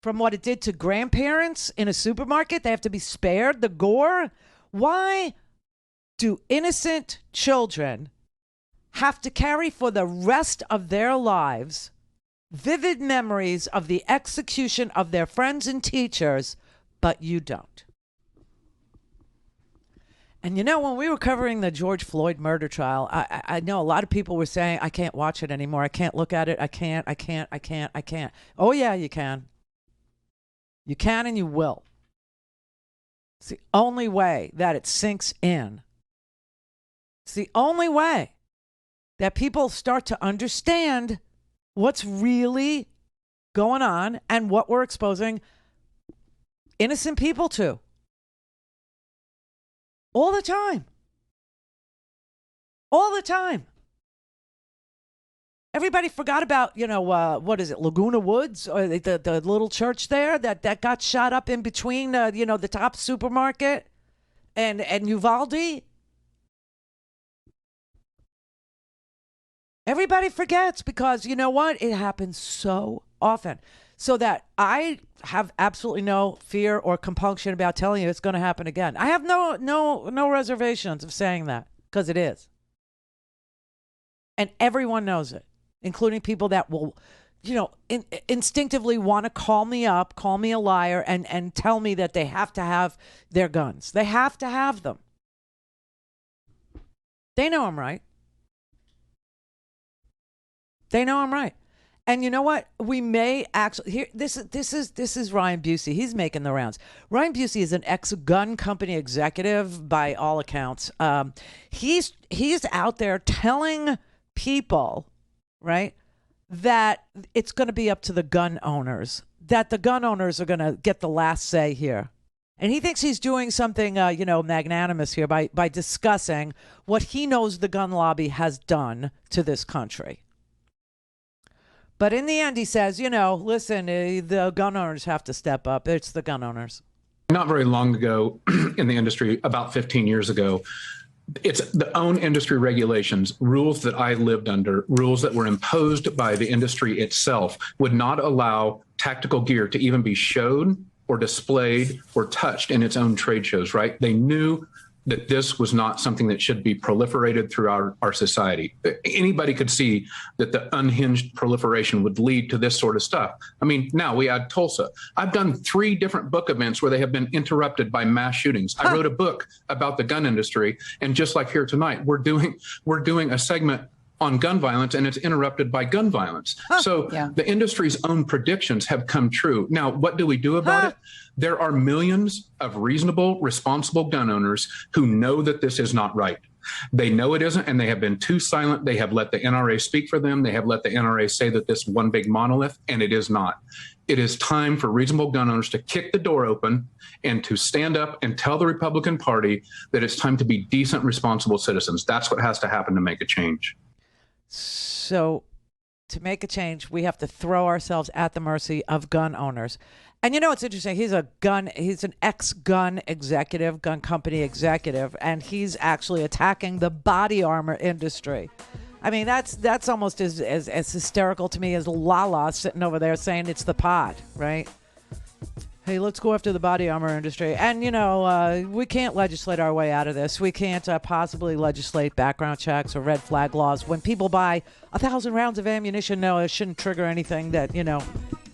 from what it did to grandparents in a supermarket. They have to be spared the gore. Why do innocent children have to carry for the rest of their lives vivid memories of the execution of their friends and teachers, but you don't? And when we were covering the George Floyd murder trial, I know a lot of people were saying, I can't watch it anymore. I can't look at it. I can't. Oh, yeah, you can. You can and you will. It's the only way that it sinks in. It's the only way that people start to understand what's really going on and what we're exposing innocent people to. All the time. All the time. Everybody forgot about, what is it, Laguna Woods, or the little church there that got shot up in between, the Top supermarket and Uvalde. Everybody forgets because, you know what? It happens so often. So that I have absolutely no fear or compunction about telling you it's going to happen again. I have no reservations of saying that, because it is. And everyone knows it, including people that will, instinctively want to call me up, call me a liar, and tell me that they have to have their guns. They have to have them. They know I'm right. They know I'm right. And you know what? We may actually here. This is Ryan Busey. He's making the rounds. Ryan Busey is an ex-gun company executive by all accounts. He's out there telling people, right, that it's going to be up to the gun owners. That the gun owners are going to get the last say here. And he thinks he's doing something, magnanimous here by discussing what he knows the gun lobby has done to this country. But in the end, he says, listen, the gun owners have to step up. It's the gun owners. Not very long ago in the industry, about 15 years ago, it's the own industry regulations, rules that I lived under, rules that were imposed by the industry itself, would not allow tactical gear to even be showed or displayed or touched in its own trade shows, right? They knew that this was not something that should be proliferated through our society. Anybody could see that the unhinged proliferation would lead to this sort of stuff. I mean, now we add Tulsa. I've done 3 different book events where they have been interrupted by mass shootings. I wrote a book about the gun industry, and just like here tonight, we're doing a segment on gun violence, and it's interrupted by gun violence. So the industry's own predictions have come true. Now, what do we do about it? There are millions of reasonable, responsible gun owners who know that this is not right. They know it isn't, and they have been too silent. They have let the NRA speak for them. They have let the NRA say that this one big monolith, and it is not. It is time for reasonable gun owners to kick the door open and to stand up and tell the Republican Party that it's time to be decent, responsible citizens. That's what has to happen to make a change. So to make a change, we have to throw ourselves at the mercy of gun owners. And you know, it's interesting. He's an ex-gun executive, gun company executive, and he's actually attacking the body armor industry. I mean, that's almost as hysterical to me as Lala sitting over there saying it's the pot, right? Hey, let's go after the body armor industry. And, you know, we can't legislate our way out of this. We can't possibly legislate background checks or red flag laws. When people buy 1,000 rounds of ammunition, no, it shouldn't trigger anything that, you know,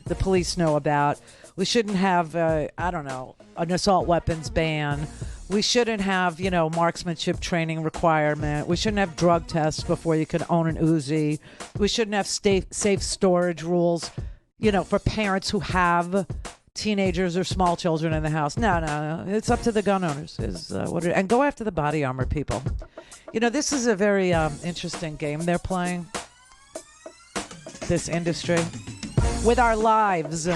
the police know about. We shouldn't have, an assault weapons ban. We shouldn't have, you know, marksmanship training requirement. We shouldn't have drug tests before you can own an Uzi. We shouldn't have safe storage rules, you know, for parents who have teenagers or small children in the house. No. It's up to the gun owners. And go after the body armor people. You know, this is a very interesting game they're playing, this industry, with our lives.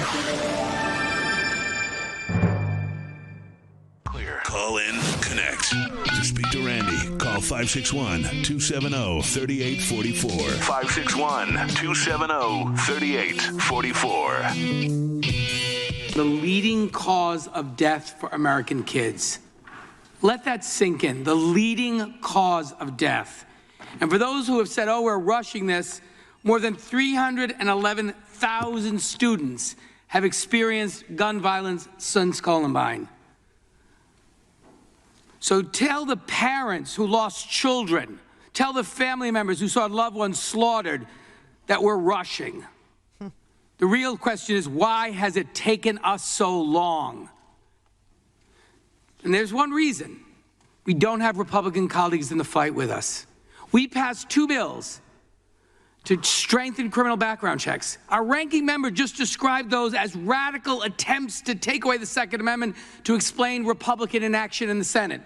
Clear. Call in, connect. To speak to Randi, call 561-270-3844. 561-270-3844. The leading cause of death for American kids. Let that sink in. The leading cause of death. And for those who have said, oh, we're rushing this, more than 311,000 students have experienced gun violence since Columbine. So tell the parents who lost children, tell the family members who saw loved ones slaughtered that we're rushing. The real question is, why has it taken us so long? And there's one reason. We don't have Republican colleagues in the fight with us. We passed 2 bills to strengthen criminal background checks. Our ranking member just described those as radical attempts to take away the Second Amendment to explain Republican inaction in the Senate.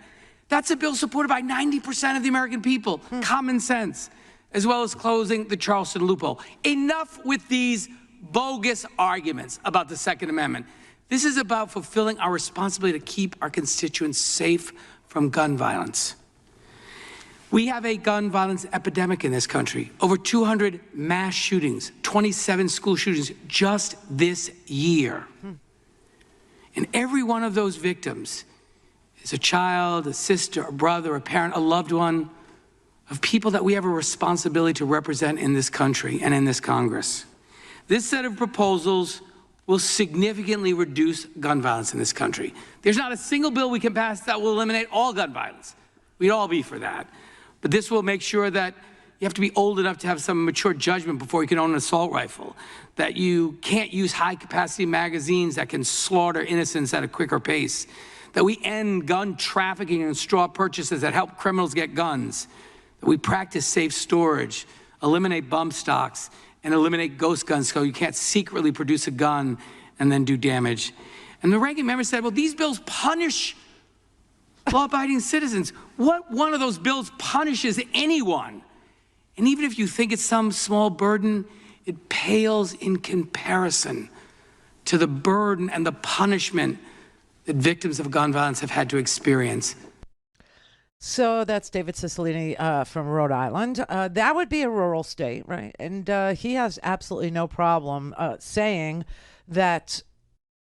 That's a bill supported by 90% of the American people. Common sense, as well as closing the Charleston loophole. Enough with these bogus arguments about the Second Amendment. This is about fulfilling our responsibility to keep our constituents safe from gun violence. We have a gun violence epidemic in this country. Over 200 mass shootings, 27 school shootings just this year. And every one of those victims is a child, a sister, a brother, a parent, a loved one of people that we have a responsibility to represent in this country and in this Congress. This set of proposals will significantly reduce gun violence in this country. There's not a single bill we can pass that will eliminate all gun violence. We'd all be for that. But this will make sure that you have to be old enough to have some mature judgment before you can own an assault rifle, that you can't use high-capacity magazines that can slaughter innocents at a quicker pace, that we end gun trafficking and straw purchases that help criminals get guns, that we practice safe storage, eliminate bump stocks, and eliminate ghost guns so you can't secretly produce a gun and then do damage. And the ranking member said, well, these bills punish law-abiding citizens. What one of those bills punishes anyone? And even if you think it's some small burden, it pales in comparison to the burden and the punishment that victims of gun violence have had to experience. So that's David Cicilline from Rhode Island. That would be a rural state, right? And he has absolutely no problem saying that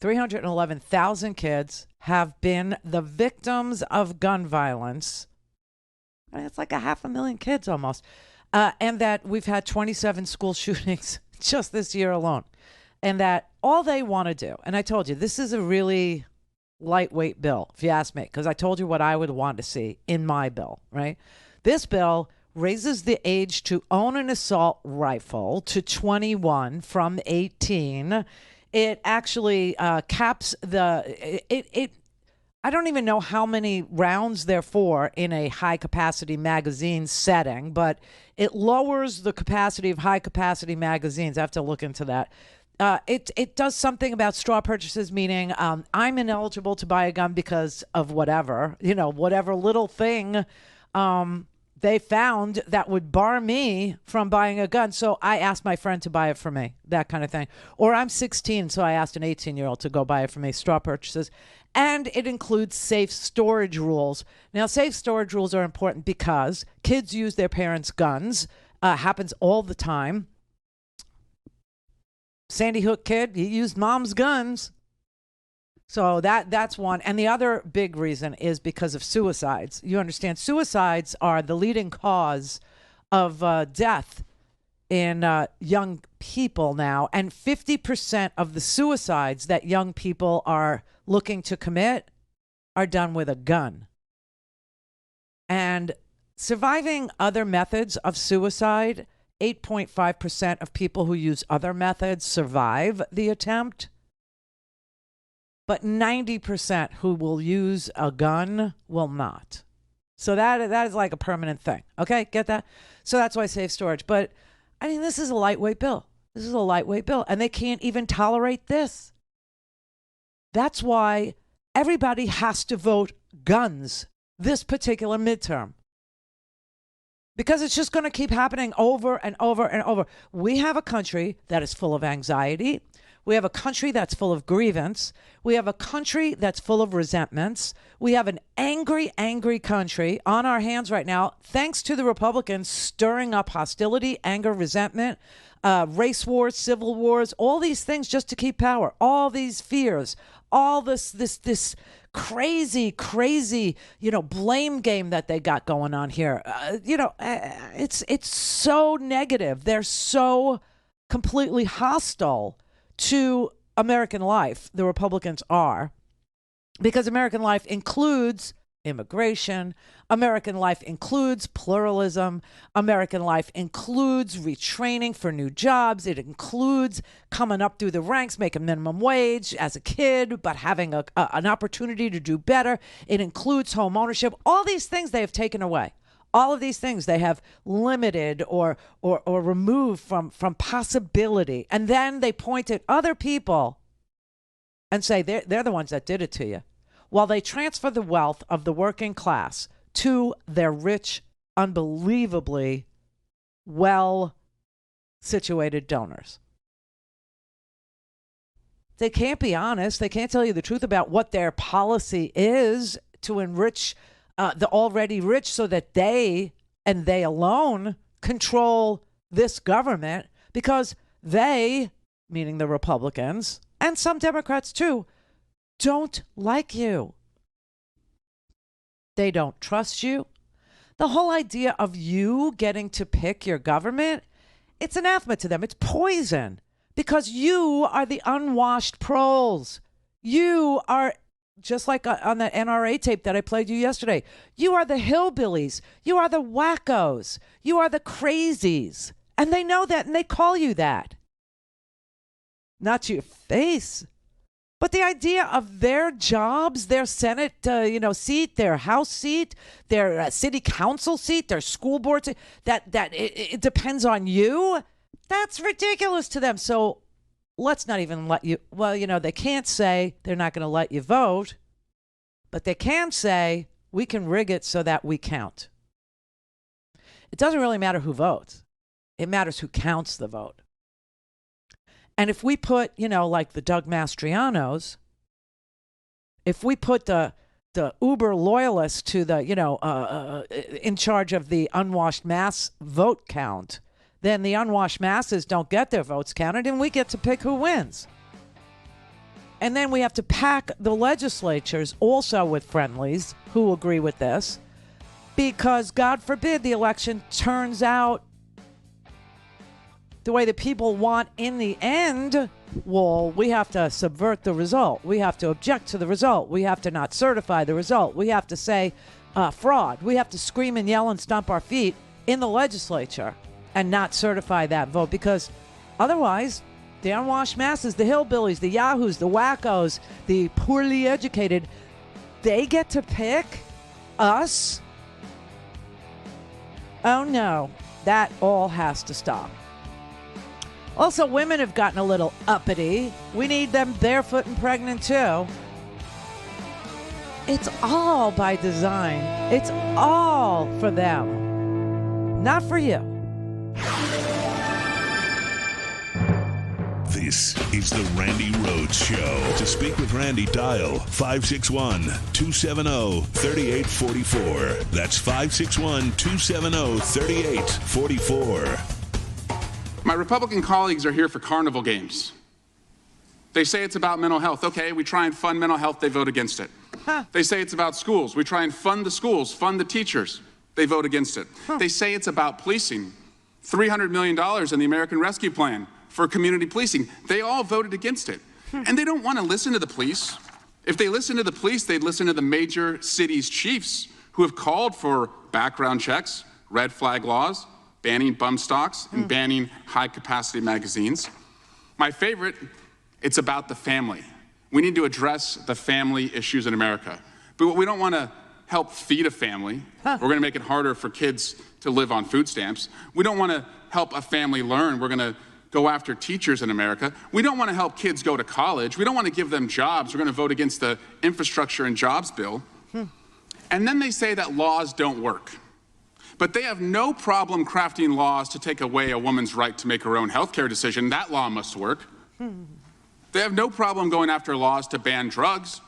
311,000 kids have been the victims of gun violence. I mean, it's like 500,000 kids almost. And that we've had 27 school shootings just this year alone. And that all they want to do, and I told you, this is a really lightweight bill, if you ask me, because I told you what I would want to see in my bill, right? This bill raises the age to own an assault rifle to 21 from 18. It actually caps the I don't even know how many rounds they're for in a high-capacity magazine setting, but it lowers the capacity of high-capacity magazines. I have to look into that. It does something about straw purchases, meaning I'm ineligible to buy a gun because of whatever little thing they found that would bar me from buying a gun. So I asked my friend to buy it for me, that kind of thing. Or I'm 16, so I asked an 18-year-old to go buy it for me, straw purchases. And it includes safe storage rules. Now, safe storage rules are important because kids use their parents' guns. Happens all the time. Sandy Hook kid, he used mom's guns. So that's one. And the other big reason is because of suicides. You understand, suicides are the leading cause of death in young people now. And 50% of the suicides that young people are looking to commit are done with a gun. And surviving other methods of suicide, 8.5% of people who use other methods survive the attempt. But 90% who will use a gun will not. So that is like a permanent thing. Okay, get that? So that's why safe storage. But, I mean, this is a lightweight bill. This is a lightweight bill. And they can't even tolerate this. That's why everybody has to vote guns this particular midterm. Because it's just going to keep happening over and over and over. We have a country that is full of anxiety. We have a country that's full of grievance. We have a country that's full of resentments. We have an angry, angry country on our hands right now, thanks to the Republicans stirring up hostility, anger, resentment, race wars, civil wars, all these things just to keep power, all these fears, all this crazy, blame game that they got going on here. It's so negative. They're so completely hostile to American life, the Republicans are, because American life includes immigration, American life includes pluralism, American life includes retraining for new jobs, it includes coming up through the ranks, making minimum wage as a kid, but having an opportunity to do better, it includes home ownership, all these things they have taken away. All of these things they have limited or removed from possibility. And then they point at other people and say they're the ones that did it to you. While they transfer the wealth of the working class to their rich, unbelievably well-situated donors. They can't be honest. They can't tell you the truth about what their policy is to enrich the already rich so that they and they alone control this government, because they, meaning the Republicans and some Democrats too, don't like you. They don't trust you. The whole idea of you getting to pick your government, it's anathema to them. It's poison, because you are the unwashed proles. You are, just like on that NRA tape that I played you yesterday, you are the hillbillies. You are the wackos. You are the crazies. And they know that, and they call you that. Not to your face. But the idea of their jobs, their Senate seat, their House seat, their city council seat, their school board seat, that it depends on you, that's ridiculous to them. So let's not even let you, they can't say they're not going to let you vote, but they can say we can rig it so that we count. It doesn't really matter who votes. It matters who counts the vote. And if we put, like the Doug Mastrianos, if we put the uber loyalists to the, in charge of the unwashed mass vote count, then the unwashed masses don't get their votes counted, and we get to pick who wins. And then we have to pack the legislatures also with friendlies who agree with this, because God forbid the election turns out the way the people want in the end, well, we have to subvert the result. We have to object to the result. We have to not certify the result. We have to say fraud. We have to scream and yell and stomp our feet in the legislature and not certify that vote, because otherwise the unwashed masses, the hillbillies, the yahoos, the wackos, the poorly educated, they get to pick us. Oh no, that all has to stop. Also, women have gotten a little uppity. We need them barefoot and pregnant too. It's all by design. It's all for them, not for you. This is the Randi Rhodes Show. To speak with Randi, dial 561-270-3844. That's 561-270-3844. My Republican colleagues are here for carnival games. They say it's about mental health. Okay, we try and fund mental health, they vote against it. They say it's about schools. We try and fund the schools, fund the teachers. They vote against it. They say it's about policing. $300 million in the American Rescue Plan for community policing. They all voted against it. And they don't want to listen to the police. If they listen to the police, they'd listen to the major cities' chiefs who have called for background checks, red flag laws, banning bump stocks, and banning high-capacity magazines. My favorite, it's about the family. We need to address the family issues in America. But we don't want to help feed a family. We're going to make it harder for kids to live on food stamps. We don't want to help a family learn. We're going to go after teachers in America. We don't want to help kids go to college. We don't want to give them jobs. We're going to vote against the infrastructure and jobs bill. And then they say that laws don't work. But they have no problem crafting laws to take away a woman's right to make her own health care decision. That law must work. They have no problem going after laws to ban drugs.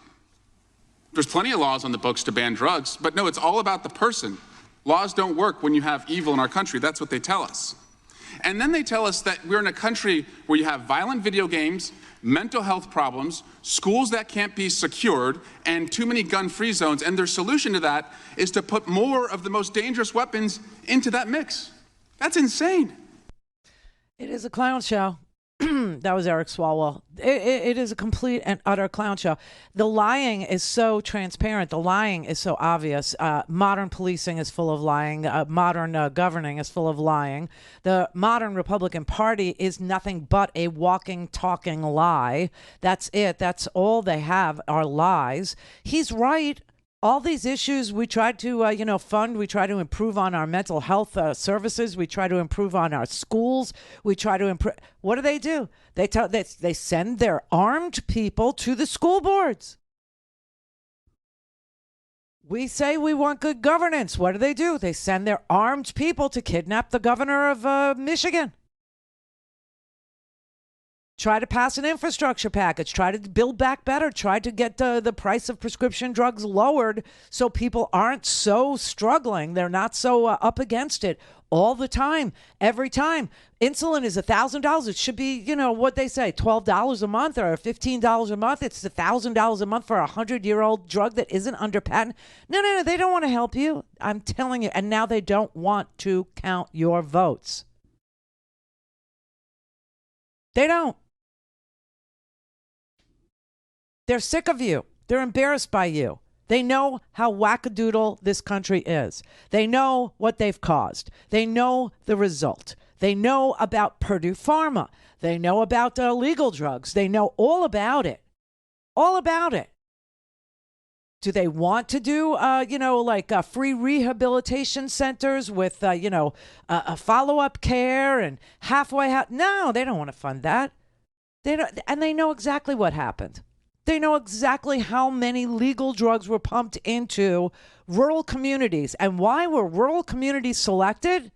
There's plenty of laws on the books to ban drugs, but no, it's all about the person. Laws don't work when you have evil in our country. That's what they tell us. And then they tell us that we're in a country where you have violent video games, mental health problems, schools that can't be secured, and too many gun-free zones. And their solution to that is to put more of the most dangerous weapons into that mix. That's insane. It is a clown show. That was Eric Swalwell. It is a complete and utter clown show. The lying is so transparent. The lying is so obvious. Modern policing is full of lying. Modern governing is full of lying. The modern Republican Party is nothing but a walking, talking lie. That's it. That's all they have are lies. He's right. All these issues we try to, fund. We try to improve on our mental health services. We try to improve on our schools. We try to improve. What do? They send their armed people to the school boards. We say we want good governance. What do? They send their armed people to kidnap the governor of Michigan. Try to pass an infrastructure package, try to build back better, try to get the price of prescription drugs lowered so people aren't so struggling. They're not so up against it all the time, every time. Insulin is $1,000. It should be, what they say, $12 a month or $15 a month. It's $1,000 a month for a 100-year-old drug that isn't under patent. No, they don't want to help you. I'm telling you. And now they don't want to count your votes. They don't. They're sick of you. They're embarrassed by you. They know how wackadoodle this country is. They know what they've caused. They know the result. They know about Purdue Pharma. They know about illegal drugs. They know all about it. All about it. Do they want to do, free rehabilitation centers with, a follow-up care and halfway? No, they don't want to fund that. They don't, and they know exactly what happened. They know exactly how many legal drugs were pumped into rural communities. And why were rural communities selected?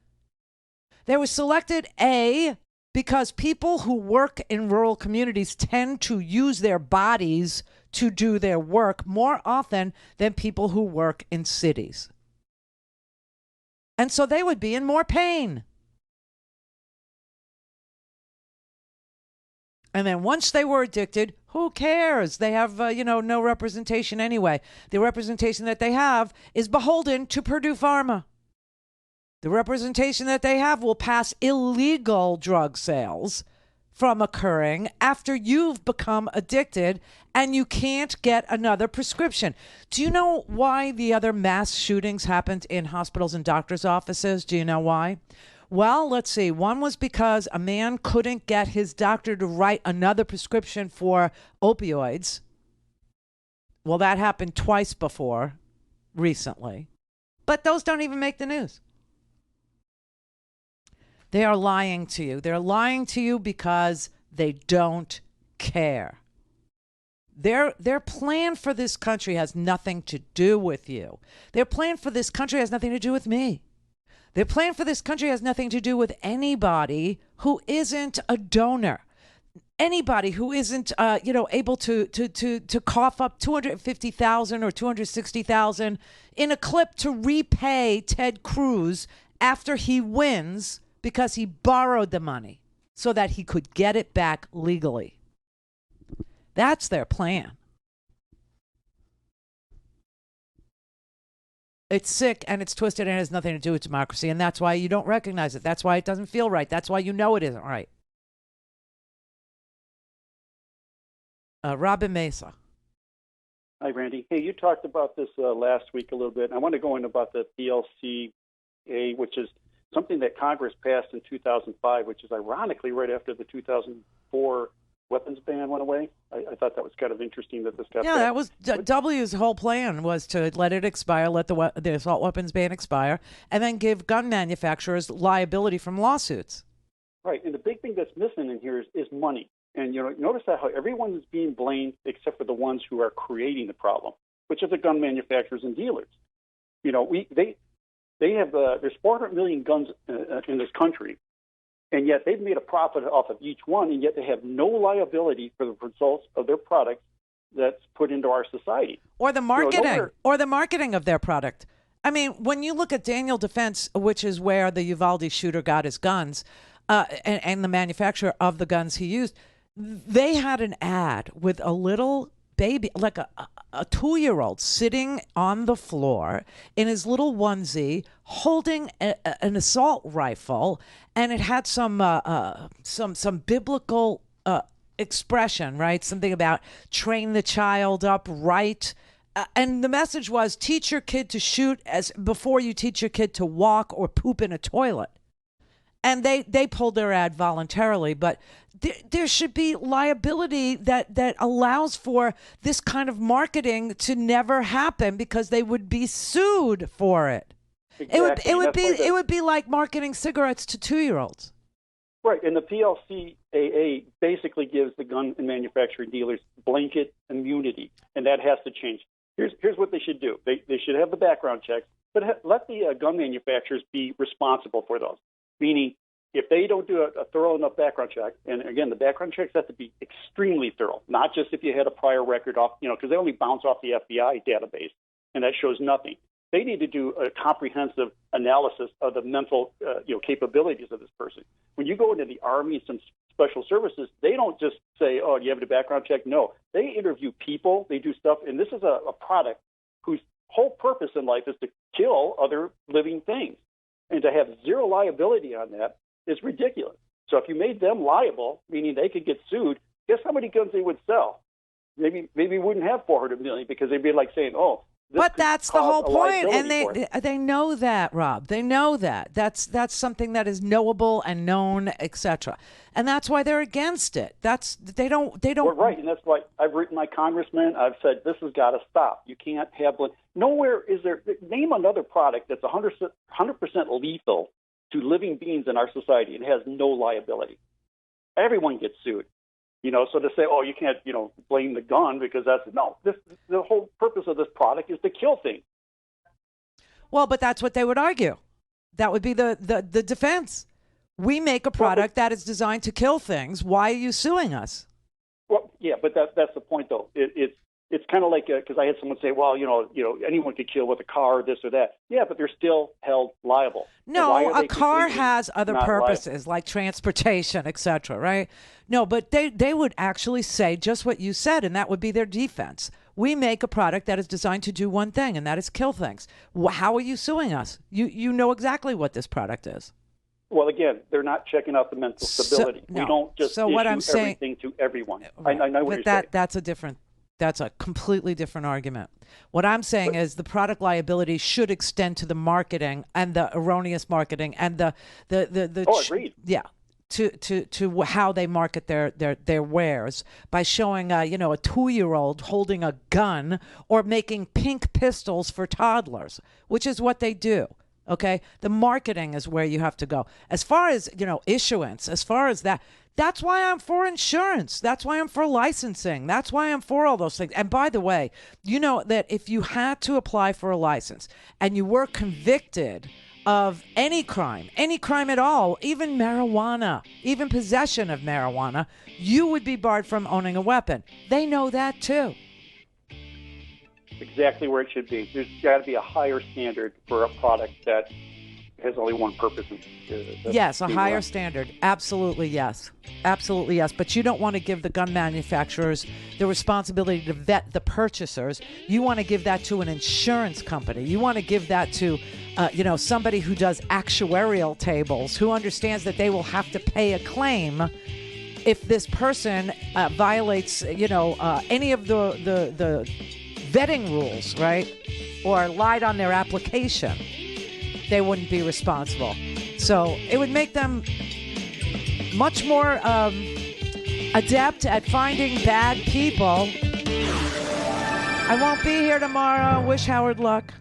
They were selected, A, because people who work in rural communities tend to use their bodies to do their work more often than people who work in cities. And so they would be in more pain. And then once they were addicted, who cares? They have, no representation anyway. The representation that they have is beholden to Purdue Pharma. The representation that they have will pass illegal drug sales from occurring after you've become addicted and you can't get another prescription. Do you know why the other mass shootings happened in hospitals and doctors' offices? Do you know why? Well, let's see. One was because a man couldn't get his doctor to write another prescription for opioids. Well, that happened twice before recently. But those don't even make the news. They are lying to you. They're lying to you because they don't care. Their plan for this country has nothing to do with you. Their plan for this country has nothing to do with me. Their plan for this country has nothing to do with anybody who isn't a donor. Anybody who isn't, able to cough up $250,000 or $260,000 in a clip to repay Ted Cruz after he wins because he borrowed the money so that he could get it back legally. That's their plan. It's sick and it's twisted and it has nothing to do with democracy, and that's why you don't recognize it. That's why it doesn't feel right. That's why you know it isn't right. Robin Mesa. Hi, Randy. Hey, you talked about this last week a little bit. I want to go in about the PLCA, which is something that Congress passed in 2005, which is ironically right after the 2004 weapons ban went away. I thought that was kind of interesting that this got passed. That was W's whole plan, was to let it expire, let the assault weapons ban expire, and then give gun manufacturers liability from lawsuits. Right, and the big thing that's missing in here is money. And notice that how everyone is being blamed except for the ones who are creating the problem, which are the gun manufacturers and dealers. They have there's 400 million guns in this country, and yet they've made a profit off of each one, and yet they have no liability for the results of their products that's put into our society. Or the marketing of their product. I mean, when you look at Daniel Defense, which is where the Uvalde shooter got his guns, and the manufacturer of the guns he used, they had an ad with a little baby, like a 2-year-old, sitting on the floor in his little onesie, holding an assault rifle, and it had some biblical expression, right? Something about train the child up right. And the message was, teach your kid to shoot before you teach your kid to walk or poop in a toilet. And they pulled their ad voluntarily, but there should be liability that allows for this kind of marketing to never happen because they would be sued for it. Exactly. It would be like marketing cigarettes to 2-year-olds. Right, and the PLCAA basically gives the gun and manufacturing dealers blanket immunity, and that has to change. Here's what they should do. They should have the background checks, but let the gun manufacturers be responsible for those. Meaning, if they don't do a thorough enough background check, and again, the background checks have to be extremely thorough, not just if you had a prior record off, because they only bounce off the FBI database, and that shows nothing. They need to do a comprehensive analysis of the mental, capabilities of this person. When you go into the Army and some special services, they don't just say, "Oh, do you have a background check?" No, they interview people. They do stuff, and this is a product whose whole purpose in life is to kill other living things. And to have zero liability on that is ridiculous. So if you made them liable, meaning they could get sued, guess how many guns they would sell? Maybe we wouldn't have 400 million because they'd be like saying, "Oh." But that's the whole point, and they know that, Rob. They know that. That's something that is knowable and known, etc. And that's why they're against it. They don't. Well, right, and that's why I've written my congressman. I've said this has got to stop. You can't have nowhere is there. Name another product that's 100% lethal to living beings in our society and has no liability. Everyone gets sued. So to say, "Oh, you can't, blame the gun because the whole purpose of this product is to kill things." Well, but that's what they would argue. That would be the defense. We make a product that is designed to kill things. Why are you suing us? Well, yeah, but that's the point, though. It's kind of like because I had someone say, "Well, anyone could kill with a car, or this or that." Yeah, but they're still held liable. No, a car has other purposes like transportation, etc. Right? No, but they would actually say just what you said, and that would be their defense. We make a product that is designed to do one thing, and that is kill things. How are you suing us? You know exactly what this product is. Well, again, they're not checking out the mental stability. No. We don't just issue everything to everyone. Right. I know what but you're saying. That's a completely different argument. What I'm saying is the product liability should extend to the marketing and the erroneous marketing and the agreed. Yeah. To how they market their wares by showing a 2-year-old holding a gun or making pink pistols for toddlers, which is what they do. Okay, the marketing is where you have to go. As far as issuance, as far as that's why I'm for insurance. That's why I'm for licensing. That's why I'm for all those things. And by the way, you know that if you had to apply for a license and you were convicted of any crime at all, even marijuana, even possession of marijuana, you would be barred from owning a weapon. They know that too. Exactly where it should be. There's got to be a higher standard for a product that has only one purpose. Yes, a higher standard. Absolutely, yes. Absolutely, yes. But you don't want to give the gun manufacturers the responsibility to vet the purchasers. You want to give that to an insurance company. You want to give that to, somebody who does actuarial tables, who understands that they will have to pay a claim if this person violates, any of the vetting rules, right? Or lied on their application. They wouldn't be responsible. So it would make them much more adept at finding bad people. I won't be here tomorrow. Wish Howard luck.